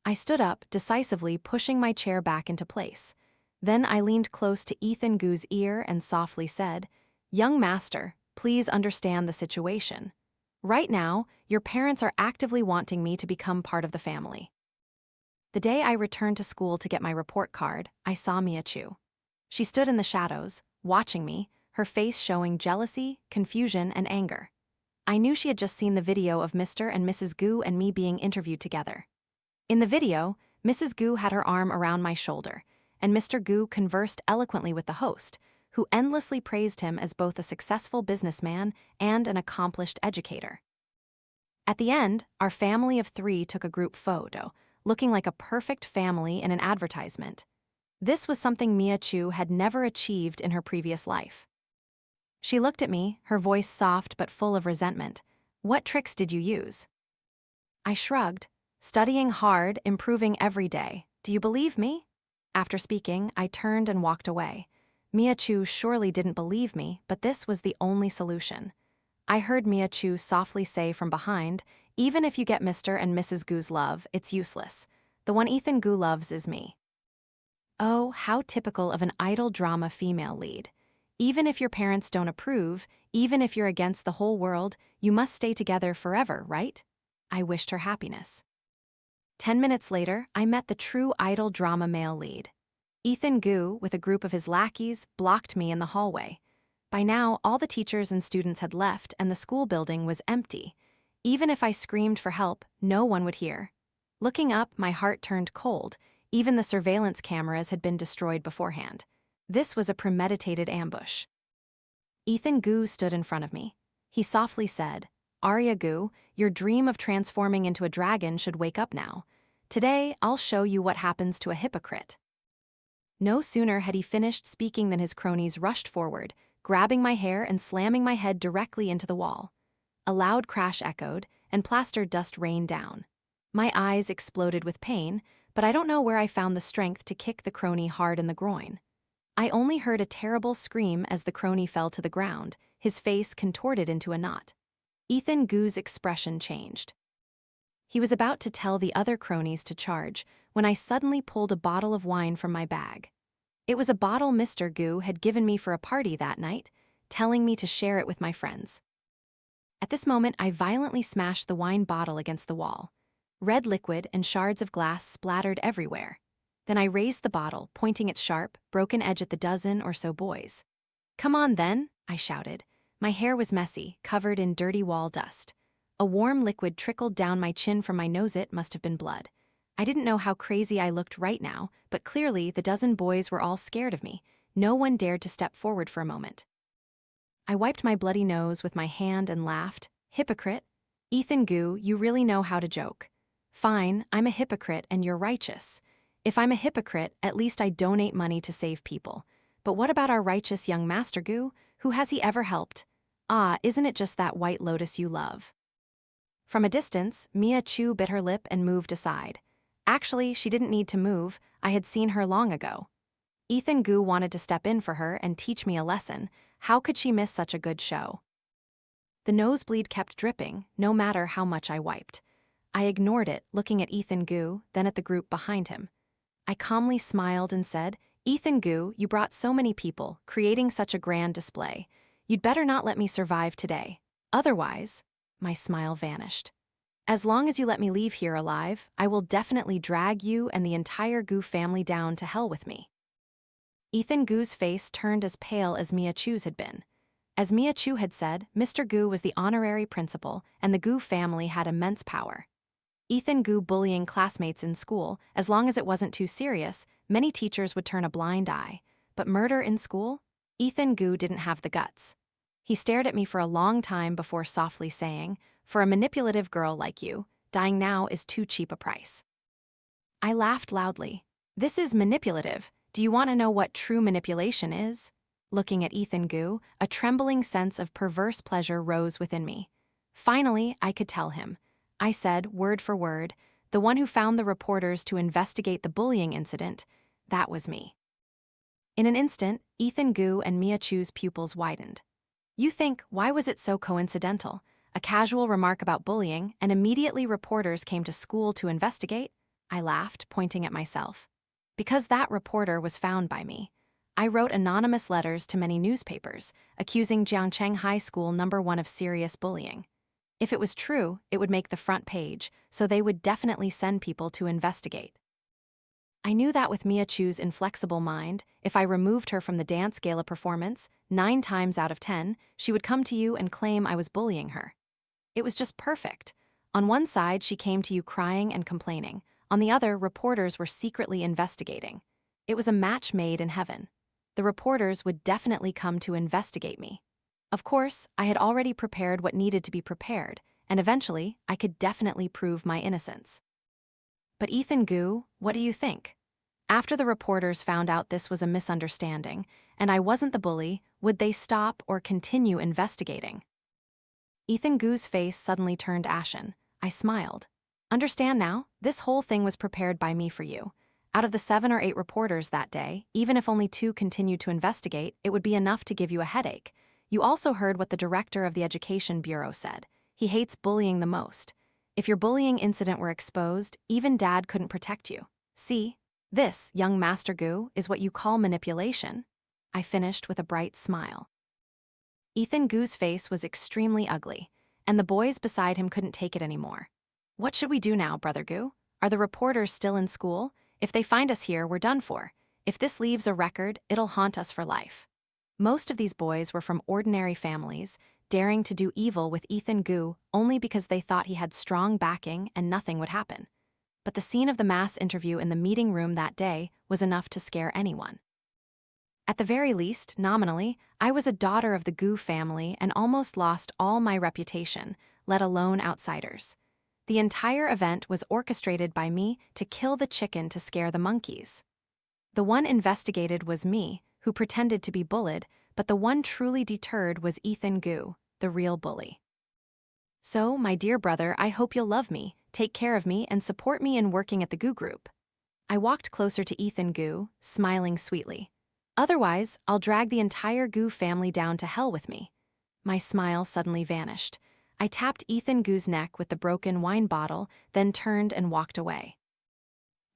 I stood up, decisively pushing my chair back into place. Then I leaned close to Ethan Gu's ear and softly said, "Young master, please understand the situation. Right now, your parents are actively wanting me to become part of the family." The day I returned to school to get my report card, I saw Mia Chu. She stood in the shadows, watching me, her face showing jealousy, confusion, and anger. I knew she had just seen the video of Mr. and Mrs. Gu and me being interviewed together. In the video, Mrs. Gu had her arm around my shoulder, and Mr. Gu conversed eloquently with the host, who endlessly praised him as both a successful businessman and an accomplished educator. At the end, our family of 3 took a group photo, looking like a perfect family in an advertisement. This was something Mia Chu had never achieved in her previous life. She looked at me, her voice soft but full of resentment. "What tricks did you use?" I shrugged. "Studying hard, improving every day. Do you believe me?" After speaking, I turned and walked away. Mia Chu surely didn't believe me, but this was the only solution. I heard Mia Chu softly say from behind, "Even if you get Mr. and Mrs. Gu's love, it's useless. The one Ethan Gu loves is me." Oh, how typical of an idol drama female lead. Even if your parents don't approve, even if you're against the whole world, you must stay together forever, right? I wished her happiness. 10 minutes later, I met the true idol drama male lead. Ethan Gu, with a group of his lackeys, blocked me in the hallway. By now, all the teachers and students had left and the school building was empty. Even if I screamed for help, no one would hear. Looking up, my heart turned cold. Even the surveillance cameras had been destroyed beforehand. This was a premeditated ambush. Ethan Gu stood in front of me. He softly said, "Arya Gu, your dream of transforming into a dragon should wake up now. Today, I'll show you what happens to a hypocrite." No sooner had he finished speaking than his cronies rushed forward, grabbing my hair and slamming my head directly into the wall. A loud crash echoed, and plaster dust rained down. My eyes exploded with pain, but I don't know where I found the strength to kick the crony hard in the groin. I only heard a terrible scream as the crony fell to the ground, his face contorted into a knot. Ethan Gu's expression changed. He was about to tell the other cronies to charge when I suddenly pulled a bottle of wine from my bag. It was a bottle Mr. Gu had given me for a party that night, telling me to share it with my friends. At this moment, I violently smashed the wine bottle against the wall. Red liquid and shards of glass splattered everywhere. Then I raised the bottle, pointing its sharp, broken edge at the dozen or so boys. "Come on then," I shouted. My hair was messy, covered in dirty wall dust. A warm liquid trickled down my chin from my nose. It must have been blood. I didn't know how crazy I looked right now, but clearly the dozen boys were all scared of me. No one dared to step forward for a moment. I wiped my bloody nose with my hand and laughed. "Hypocrite? Ethan Gu, you really know how to joke. Fine, I'm a hypocrite and you're righteous. If I'm a hypocrite, at least I donate money to save people. But what about our righteous young Master Gu? Who has he ever helped? Ah, isn't it just that white lotus you love?" From a distance, Mia Chu bit her lip and moved aside. Actually, she didn't need to move. I had seen her long ago. Ethan Gu wanted to step in for her and teach me a lesson. How could she miss such a good show? The nosebleed kept dripping, no matter how much I wiped. I ignored it, looking at Ethan Gu, then at the group behind him. I calmly smiled and said, "Ethan Gu, you brought so many people, creating such a grand display. You'd better not let me survive today. Otherwise," my smile vanished. "As long as you let me leave here alive, I will definitely drag you and the entire Gu family down to hell with me." Ethan Gu's face turned as pale as Mia Chu's had been. As Mia Chu had said, Mr. Gu was the honorary principal, and the Gu family had immense power. Ethan Gu bullying classmates in school, as long as it wasn't too serious, many teachers would turn a blind eye. But murder in school? Ethan Gu didn't have the guts. He stared at me for a long time before softly saying, "For a manipulative girl like you, dying now is too cheap a price." I laughed loudly. "This is manipulative. Do you want to know what true manipulation is?" Looking at Ethan Gu, a trembling sense of perverse pleasure rose within me. Finally, I could tell him. I said, word for word, "The one who found the reporters to investigate the bullying incident, that was me." In an instant, Ethan Gu and Mia Chu's pupils widened. You think, why was it so coincidental? A casual remark about bullying, and immediately reporters came to school to investigate? I laughed, pointing at myself. Because that reporter was found by me. I wrote anonymous letters to many newspapers, accusing Jiangcheng High School #1 of serious bullying. If it was true, it would make the front page, so they would definitely send people to investigate. I knew that with Mia Chu's inflexible mind, if I removed her from the dance gala performance, 9 times out of 10, she would come to you and claim I was bullying her. It was just perfect. On one side, she came to you crying and complaining. On the other, reporters were secretly investigating. It was a match made in heaven. The reporters would definitely come to investigate me. Of course, I had already prepared what needed to be prepared, and eventually, I could definitely prove my innocence. But Ethan Gu, what do you think? After the reporters found out this was a misunderstanding, and I wasn't the bully, would they stop or continue investigating? Ethan Gu's face suddenly turned ashen. I smiled. Understand now, this whole thing was prepared by me for you. Out of the 7 or 8 reporters that day, even if only 2 continued to investigate, it would be enough to give you a headache. You also heard what the director of the Education Bureau said. He hates bullying the most. If your bullying incident were exposed, even Dad couldn't protect you. See, this, young Master Gu, is what you call manipulation. I finished with a bright smile. Ethan Gu's face was extremely ugly, and the boys beside him couldn't take it anymore. What should we do now, Brother Gu? Are the reporters still in school? If they find us here, we're done for. If this leaves a record, it'll haunt us for life. Most of these boys were from ordinary families, daring to do evil with Ethan Gu only because they thought he had strong backing and nothing would happen. But the scene of the mass interview in the meeting room that day was enough to scare anyone. At the very least, nominally, I was a daughter of the Gu family and almost lost all my reputation, let alone outsiders. The entire event was orchestrated by me to kill the chicken to scare the monkeys. The one investigated was me, who pretended to be bullied, but the one truly deterred was Ethan Gu, the real bully. So, my dear brother, I hope you'll love me, take care of me, and support me in working at the Gu Group. I walked closer to Ethan Gu, smiling sweetly. Otherwise, I'll drag the entire Gu family down to hell with me. My smile suddenly vanished. I tapped Ethan Gu's neck with the broken wine bottle, then turned and walked away.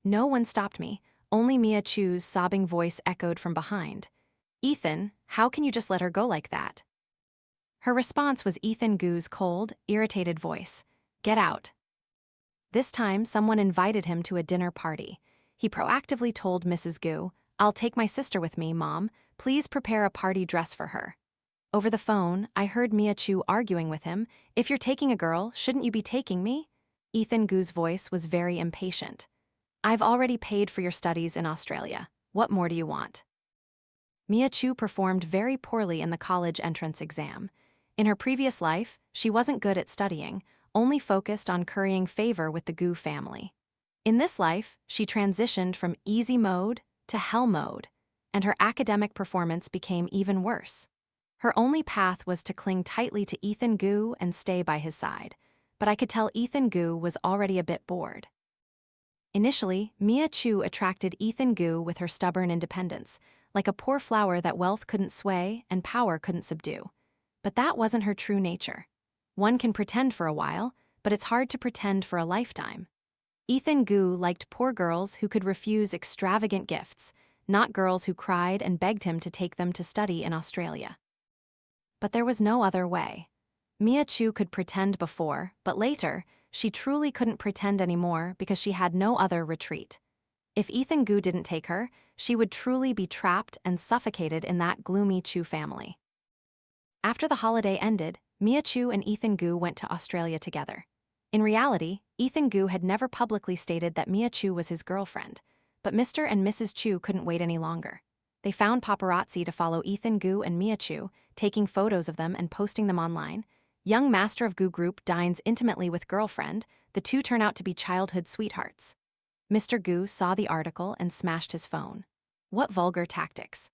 No one stopped me, only Mia Chu's sobbing voice echoed from behind. Ethan, how can you just let her go like that? Her response was Ethan Gu's cold, irritated voice. Get out. This time, someone invited him to a dinner party. He proactively told Mrs. Gu, I'll take my sister with me, Mom. Please prepare a party dress for her. Over the phone, I heard Mia Chu arguing with him. If you're taking a girl, shouldn't you be taking me? Ethan Gu's voice was very impatient. I've already paid for your studies in Australia. What more do you want? Mia Chu performed very poorly in the college entrance exam. In her previous life, she wasn't good at studying, only focused on currying favor with the Gu family. In this life, she transitioned from easy mode to hell mode, and her academic performance became even worse. Her only path was to cling tightly to Ethan Gu and stay by his side, but I could tell Ethan Gu was already a bit bored. Initially, Mia Chu attracted Ethan Gu with her stubborn independence, like a poor flower that wealth couldn't sway and power couldn't subdue. But that wasn't her true nature. One can pretend for a while, but it's hard to pretend for a lifetime. Ethan Gu liked poor girls who could refuse extravagant gifts, not girls who cried and begged him to take them to study in Australia. But there was no other way. Mia Chu could pretend before, but later, she truly couldn't pretend anymore because she had no other retreat. If Ethan Gu didn't take her, she would truly be trapped and suffocated in that gloomy Chu family. After the holiday ended, Mia Chu and Ethan Gu went to Australia together. In reality, Ethan Gu had never publicly stated that Mia Chu was his girlfriend, but Mr. and Mrs. Chu couldn't wait any longer. They found paparazzi to follow Ethan Gu and Mia Chu, taking photos of them and posting them online. Young master of Gu Group dines intimately with girlfriend. The two turn out to be childhood sweethearts. Mr. Gu saw the article and smashed his phone. What vulgar tactics.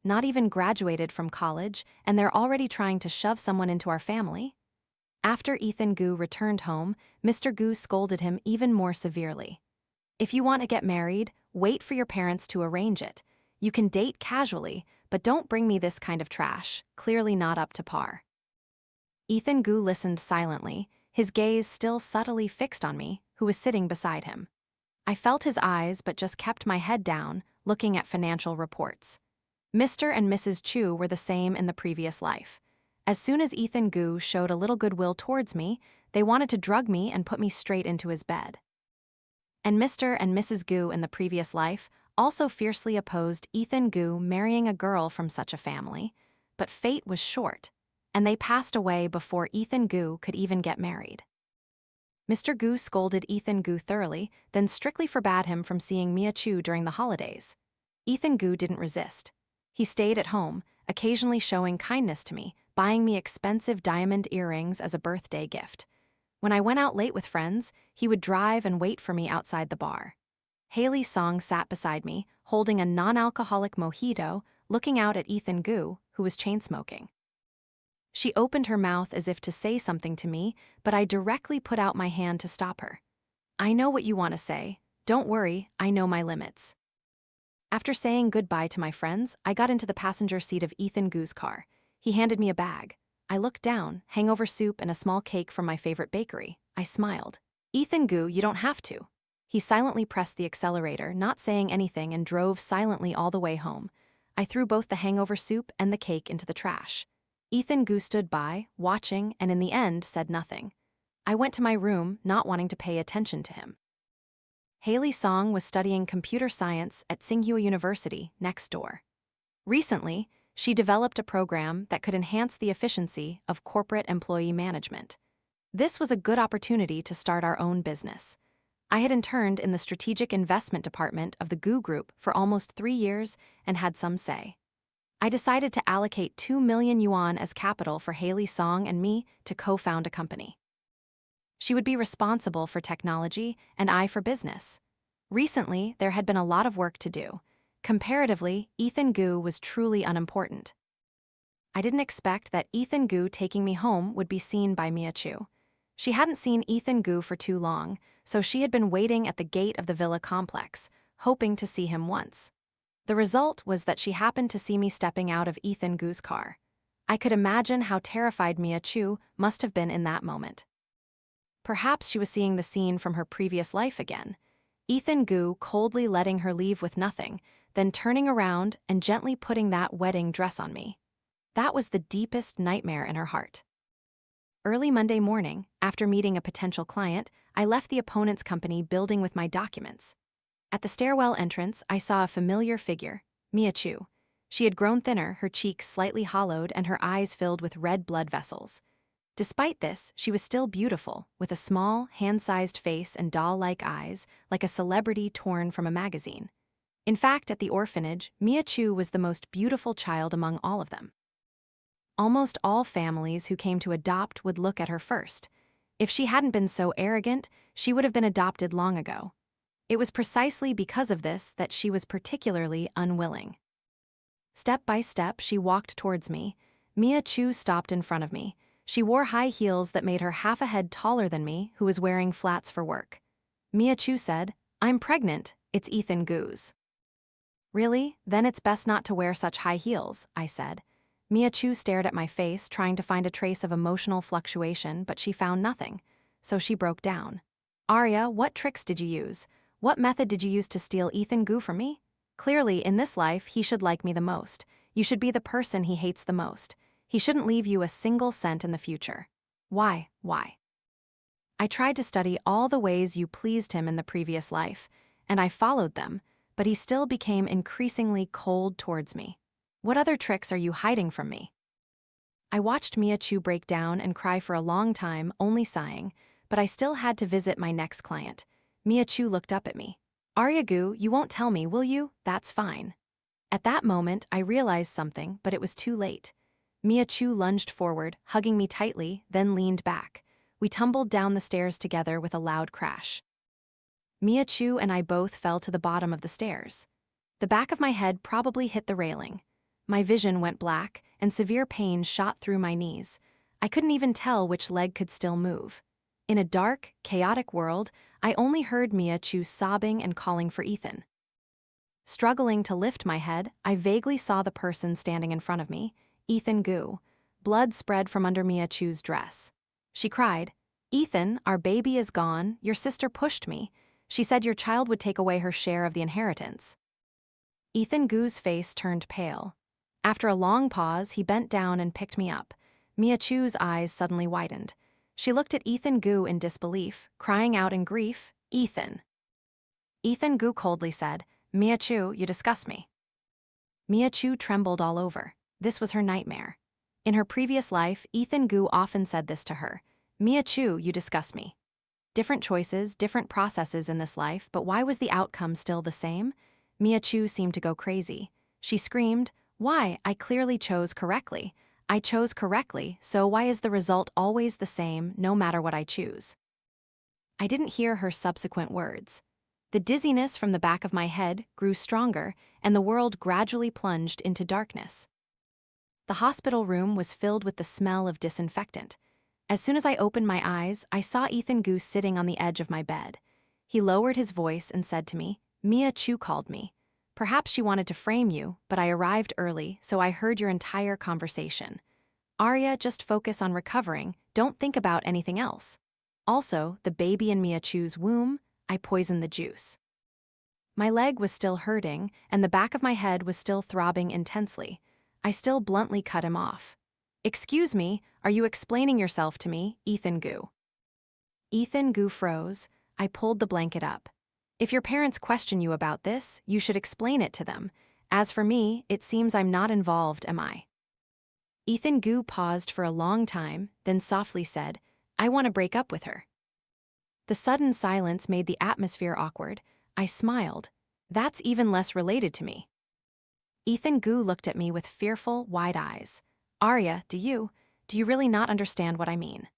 Not even graduated from college, and they're already trying to shove someone into our family? After Ethan Gu returned home, Mr. Gu scolded him even more severely. If you want to get married, wait for your parents to arrange it. You can date casually, but don't bring me this kind of trash, clearly not up to par. Ethan Gu listened silently, his gaze still subtly fixed on me, who was sitting beside him. I felt his eyes but just kept my head down, looking at financial reports. Mr. and Mrs. Chu were the same in the previous life. As soon as Ethan Gu showed a little goodwill towards me, they wanted to drug me and put me straight into his bed. And Mr. and Mrs. Gu in the previous life also fiercely opposed Ethan Gu marrying a girl from such a family, but fate was short, and they passed away before Ethan Gu could even get married. Mr. Gu scolded Ethan Gu thoroughly, then strictly forbade him from seeing Mia Chu during the holidays. Ethan Gu didn't resist. He stayed at home, occasionally showing kindness to me, buying me expensive diamond earrings as a birthday gift. When I went out late with friends, he would drive and wait for me outside the bar. Haley Song sat beside me, holding a non-alcoholic mojito, looking out at Ethan Gu, who was chain-smoking. She opened her mouth as if to say something to me, but I directly put out my hand to stop her. I know what you want to say. Don't worry, I know my limits. After saying goodbye to my friends, I got into the passenger seat of Ethan Gu's car. He handed me a bag. I looked down, hangover soup and a small cake from my favorite bakery. I smiled. Ethan Gu, you don't have to. He silently pressed the accelerator, not saying anything, and drove silently all the way home. I threw both the hangover soup and the cake into the trash. Ethan Gu stood by, watching, and in the end said nothing. I went to my room, not wanting to pay attention to him. Haley Song was studying computer science at Tsinghua University, next door. Recently, she developed a program that could enhance the efficiency of corporate employee management. This was a good opportunity to start our own business. I had interned in the strategic investment department of the GU Group for almost 3 years and had some say. I decided to allocate 2 million yuan as capital for Haley Song and me to co-found a company. She would be responsible for technology and I for business. Recently, there had been a lot of work to do. Comparatively, Ethan Gu was truly unimportant. I didn't expect that Ethan Gu taking me home would be seen by Mia Chu. She hadn't seen Ethan Gu for too long, so she had been waiting at the gate of the villa complex, hoping to see him once. The result was that she happened to see me stepping out of Ethan Gu's car. I could imagine how terrified Mia Chu must have been in that moment. Perhaps she was seeing the scene from her previous life again. Ethan Gu coldly letting her leave with nothing, then turning around and gently putting that wedding dress on me. That was the deepest nightmare in her heart. Early Monday morning, after meeting a potential client, I left the opponent's company building with my documents. At the stairwell entrance, I saw a familiar figure, Mia Chu. She had grown thinner, her cheeks slightly hollowed and her eyes filled with red blood vessels. Despite this, she was still beautiful, with a small, hand-sized face and doll-like eyes, like a celebrity torn from a magazine. In fact, at the orphanage, Mia Chu was the most beautiful child among all of them. Almost all families who came to adopt would look at her first. If she hadn't been so arrogant, she would have been adopted long ago. It was precisely because of this that she was particularly unwilling. Step by step, she walked towards me. Mia Chu stopped in front of me. She wore high heels that made her half a head taller than me, who was wearing flats for work. Mia Chu said, "I'm pregnant, it's Ethan Gu's." "Really? Then it's best not to wear such high heels," I said. Mia Chu stared at my face, trying to find a trace of emotional fluctuation, but she found nothing. So she broke down. "Arya, what tricks did you use? What method did you use to steal Ethan Gu from me? Clearly, in this life, he should like me the most. You should be the person he hates the most. He shouldn't leave you a single cent in the future. Why? I tried to study all the ways you pleased him in the previous life, and I followed them, but he still became increasingly cold towards me. What other tricks are you hiding from me?" I watched Mia Chu break down and cry for a long time, only sighing, but I still had to visit my next client. Mia Chu looked up at me. "Arya Gu, you won't tell me, will you? That's fine." At that moment, I realized something, but it was too late. Mia Chu lunged forward, hugging me tightly, then leaned back. We tumbled down the stairs together with a loud crash. Mia Chu and I both fell to the bottom of the stairs. The back of my head probably hit the railing. My vision went black, and severe pain shot through my knees. I couldn't even tell which leg could still move. In a dark, chaotic world, I only heard Mia Chu sobbing and calling for Ethan. Struggling to lift my head, I vaguely saw the person standing in front of me, Ethan Gu. Blood spread from under Mia Chu's dress. She cried, "Ethan, our baby is gone. Your sister pushed me. She said your child would take away her share of the inheritance." Ethan Gu's face turned pale. After a long pause, he bent down and picked me up. Mia Chu's eyes suddenly widened. She looked at Ethan Gu in disbelief, crying out in grief, "Ethan." Ethan Gu coldly said, "Mia Chu, you disgust me." Mia Chu trembled all over. This was her nightmare. In her previous life, Ethan Gu often said this to her, "Mia Chu, you disgust me." Different choices, different processes in this life, but why was the outcome still the same? Mia Chu seemed to go crazy. She screamed, "Why? I clearly chose correctly. I chose correctly, so why is the result always the same, no matter what I choose?" I didn't hear her subsequent words. The dizziness from the back of my head grew stronger, and the world gradually plunged into darkness. The hospital room was filled with the smell of disinfectant. As soon as I opened my eyes, I saw Ethan Gu sitting on the edge of my bed. He lowered his voice and said to me, "Mia Chu called me. Perhaps she wanted to frame you, but I arrived early, so I heard your entire conversation. Arya, just focus on recovering, don't think about anything else. Also, the baby in Mia Chu's womb, I poisoned the juice." My leg was still hurting, and the back of my head was still throbbing intensely. I still bluntly cut him off. "Excuse me, are you explaining yourself to me, Ethan Gu?" Ethan Gu froze. I pulled the blanket up. "If your parents question you about this, you should explain it to them. As for me, it seems I'm not involved, am I?" Ethan Gu paused for a long time, then softly said, "I want to break up with her." The sudden silence made the atmosphere awkward. I smiled. That's even less related to me. Ethan Gu looked at me with fearful, wide eyes. Arya, do you really not understand what I mean?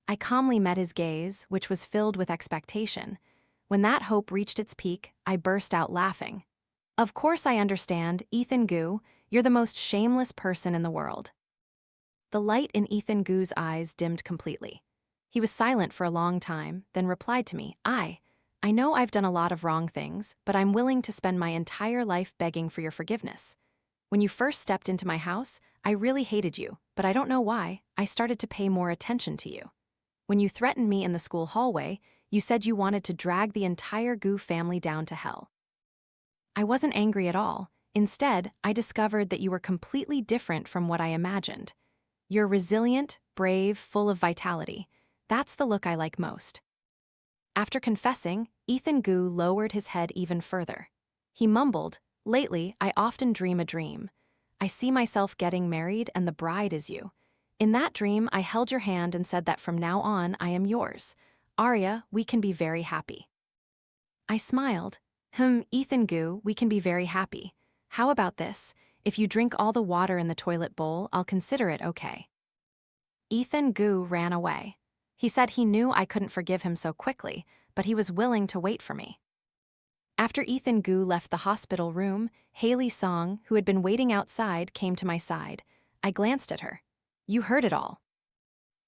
I calmly met his gaze, which was filled with expectation. When that hope reached its peak, I burst out laughing. Of course I understand, Ethan Gu, you're the most shameless person in the world. The light in Ethan Gu's eyes dimmed completely. He was silent for a long time, then replied to me, I know I've done a lot of wrong things, but I'm willing to spend my entire life begging for your forgiveness. When you first stepped into my house, I really hated you, but I don't know why, I started to pay more attention to you. When you threatened me in the school hallway, you said you wanted to drag the entire Gu family down to hell. I wasn't angry at all. Instead, I discovered that you were completely different from what I imagined. You're resilient, brave, full of vitality. That's the look I like most. After confessing, Ethan Gu lowered his head even further. He mumbled, lately, I often dream a dream. I see myself getting married and the bride is you. In that dream, I held your hand and said that from now on, I am yours. Arya, we can be very happy. I smiled. Ethan Gu, we can be very happy. How about this? If you drink all the water in the toilet bowl, I'll consider it okay. Ethan Gu ran away. He said he knew I couldn't forgive him so quickly, but he was willing to wait for me. After Ethan Gu left the hospital room, Haley Song, who had been waiting outside, came to my side. I glanced at her. You heard it all.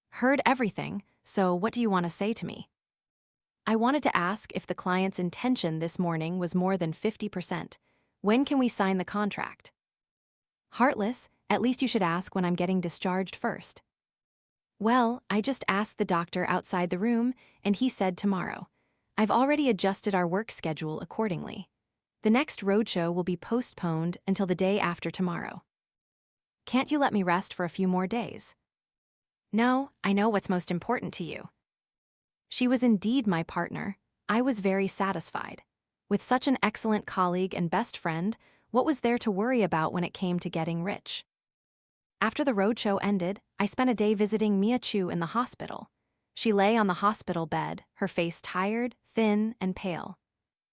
Heard everything, so what do you want to say to me? I wanted to ask if the client's intention this morning was more than 50%. When can we sign the contract? Heartless, at least you should ask when I'm getting discharged first. Well, I just asked the doctor outside the room, and he said tomorrow. I've already adjusted our work schedule accordingly. The next roadshow will be postponed until the day after tomorrow. Can't you let me rest for a few more days? No, I know what's most important to you. She was indeed my partner. I was very satisfied. With such an excellent colleague and best friend, what was there to worry about when it came to getting rich? After the roadshow ended, I spent a day visiting Mia Chu in the hospital. She lay on the hospital bed, her face tired, thin, and pale.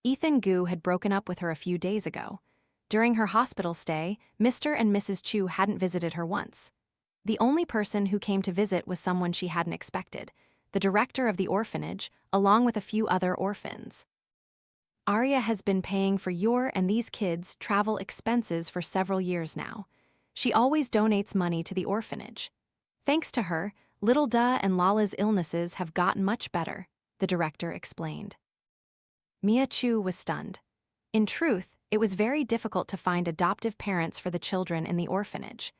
Ethan Gu had broken up with her a few days ago. During her hospital stay, Mr. and Mrs. Chu hadn't visited her once. The only person who came to visit was someone she hadn't expected, the director of the orphanage, along with a few other orphans. Arya has been paying for your and these kids' travel expenses for several years now. She always donates money to the orphanage. Thanks to her, Little Da and Lala's illnesses have gotten much better, the director explained. Mia Chu was stunned. In truth, it was very difficult to find adoptive parents for the children in the orphanage.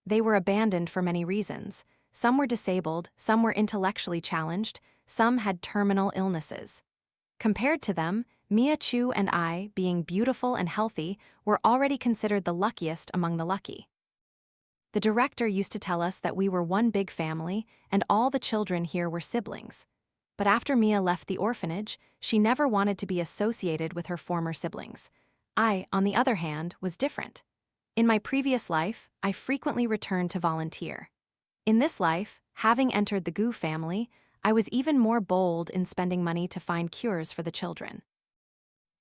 They were abandoned for many reasons. Some were disabled, some were intellectually challenged, some had terminal illnesses. Compared to them, Mia Chu and I, being beautiful and healthy, were already considered the luckiest among the lucky. The director used to tell us that we were one big family and all the children here were siblings. But after Mia left the orphanage, she never wanted to be associated with her former siblings. I, on the other hand, was different. In my previous life, I frequently returned to volunteer. In this life, having entered the Gu family, I was even more bold in spending money to find cures for the children.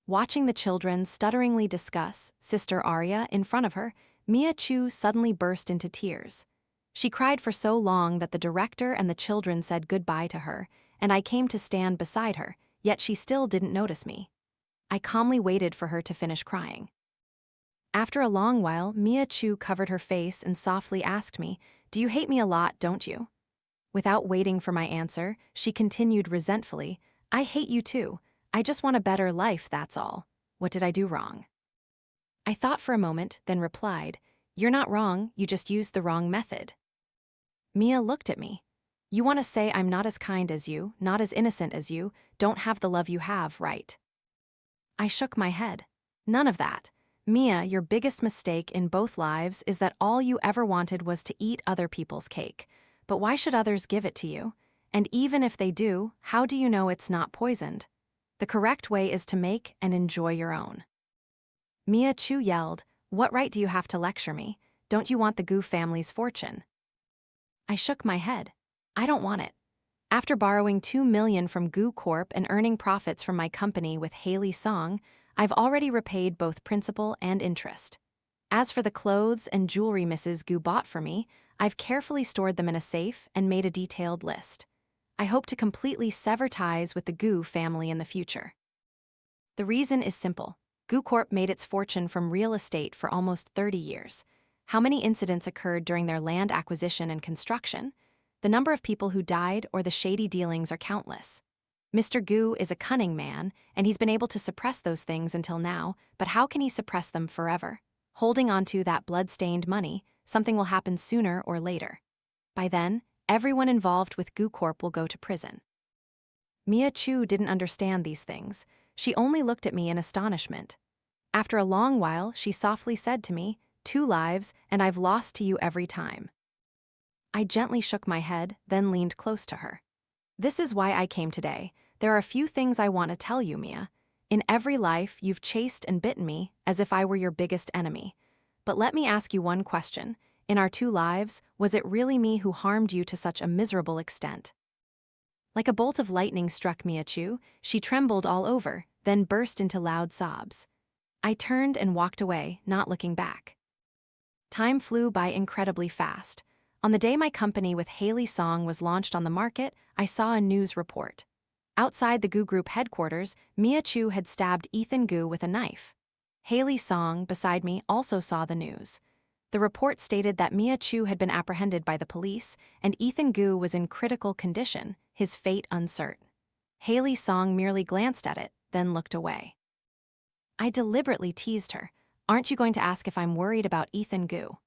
Watching the children stutteringly discuss Sister Arya in front of her, Mia Chu suddenly burst into tears. She cried for so long that the director and the children said goodbye to her, and I came to stand beside her, yet she still didn't notice me. I calmly waited for her to finish crying. After a long while, Mia Chu covered her face and softly asked me, "Do you hate me a lot, don't you?" Without waiting for my answer, she continued resentfully, "I hate you too. I just want a better life, that's all. What did I do wrong?" I thought for a moment, then replied, "You're not wrong, you just used the wrong method." Mia looked at me. "You want to say I'm not as kind as you, not as innocent as you, don't have the love you have, right?" I shook my head. None of that. Mia, your biggest mistake in both lives is that all you ever wanted was to eat other people's cake. But why should others give it to you? And even if they do, how do you know it's not poisoned? The correct way is to make and enjoy your own. Mia Chu yelled, "What right do you have to lecture me? Don't you want the Gu family's fortune?" I shook my head. I don't want it. After borrowing $2 million from Goo Corp and earning profits from my company with Haley Song, I've already repaid both principal and interest. As for the clothes and jewelry Mrs. Goo bought for me, I've carefully stored them in a safe and made a detailed list. I hope to completely sever ties with the Goo family in the future. The reason is simple. Goo Corp made its fortune from real estate for almost 30 years. How many incidents occurred during their land acquisition and construction? The number of people who died or the shady dealings are countless. Mr. Goo is a cunning man, and he's been able to suppress those things until now, but how can he suppress them forever? Holding onto that blood-stained money, something will happen sooner or later. By then, everyone involved with Goo Corp will go to prison. Mia Chu didn't understand these things. She only looked at me in astonishment. After a long while, she softly said to me, "2 lives, and I've lost to you every time." I gently shook my head, then leaned close to her. "This is why I came today. There are a few things I want to tell you, Mia. In every life, you've chased and bitten me as if I were your biggest enemy. But let me ask you one question. In our 2 lives, was it really me who harmed you to such a miserable extent?" Like a bolt of lightning struck Mia Chu. She trembled all over, then burst into loud sobs. I turned and walked away, not looking back. Time flew by incredibly fast. On the day my company with Haley Song was launched on the market, I saw a news report. Outside the Goo Group headquarters, Mia Chu had stabbed Ethan Goo with a knife. Haley Song, beside me, also saw the news. The report stated that Mia Chu had been apprehended by the police, and Ethan Goo was in critical condition, his fate uncertain. Haley Song merely glanced at it, then looked away. I deliberately teased her. "Aren't you going to ask if I'm worried about Ethan Goo?"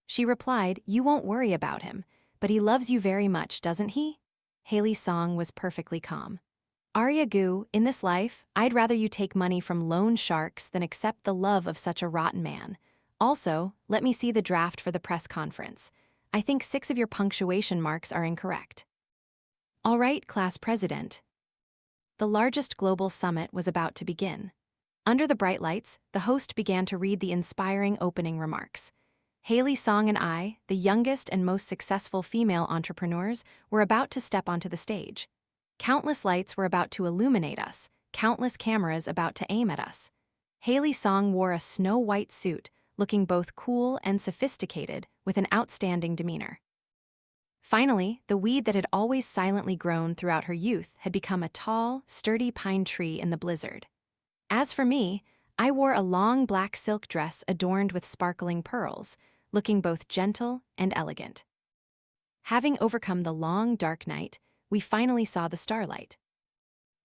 She replied, "You won't worry about him, but he loves you very much, doesn't he?" Haley Song was perfectly calm. "Arya Goo, in this life, I'd rather you take money from loan sharks than accept the love of such a rotten man. Also, let me see the draft for the press conference. I think 6 of your punctuation marks are incorrect." "All right, class president." The largest global summit was about to begin. Under the bright lights, the host began to read the inspiring opening remarks. Haley Song and I, the youngest and most successful female entrepreneurs, were about to step onto the stage. Countless lights were about to illuminate us, countless cameras about to aim at us. Haley Song wore a snow-white suit, looking both cool and sophisticated, with an outstanding demeanor. Finally, the weed that had always silently grown throughout her youth had become a tall, sturdy pine tree in the blizzard. As for me, I wore a long black silk dress adorned with sparkling pearls, looking both gentle and elegant. Having overcome the long, dark night, we finally saw the starlight.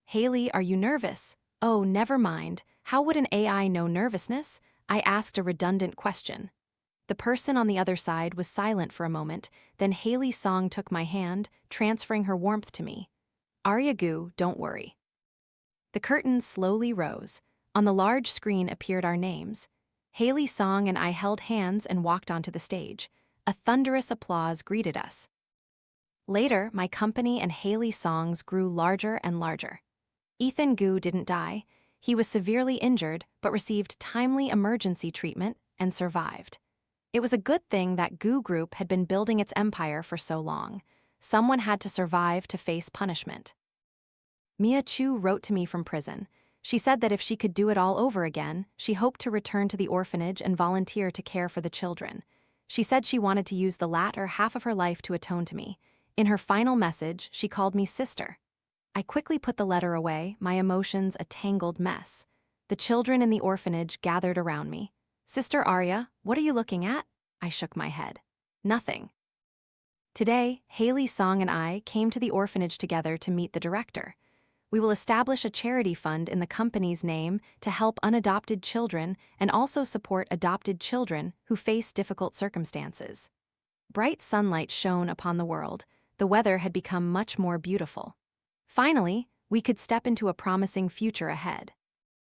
"Haley, are you nervous?" "Oh, never mind. How would an AI know nervousness?" I asked a redundant question. The person on the other side was silent for a moment, then Haley Song took my hand, transferring her warmth to me. "Arya Goo, don't worry." The curtains slowly rose. On the large screen appeared our names. Haley Song and I held hands and walked onto the stage. A thunderous applause greeted us. Later, my company and Haley Song's grew larger and larger. Ethan Goo didn't die. He was severely injured, but received timely emergency treatment and survived. It was a good thing that Goo Group had been building its empire for so long. Someone had to survive to face punishment. Mia Chu wrote to me from prison. She said that if she could do it all over again, she hoped to return to the orphanage and volunteer to care for the children. She said she wanted to use the latter half of her life to atone to me. In her final message, she called me sister. I quickly put the letter away, my emotions a tangled mess. The children in the orphanage gathered around me. "Sister Arya, what are you looking at?" I shook my head. "Nothing." Today, Haley Song and I came to the orphanage together to meet the director. We will establish a charity fund in the company's name to help unadopted children and also support adopted children who face difficult circumstances. Bright sunlight shone upon the world. The weather had become much more beautiful. Finally, we could step into a promising future ahead.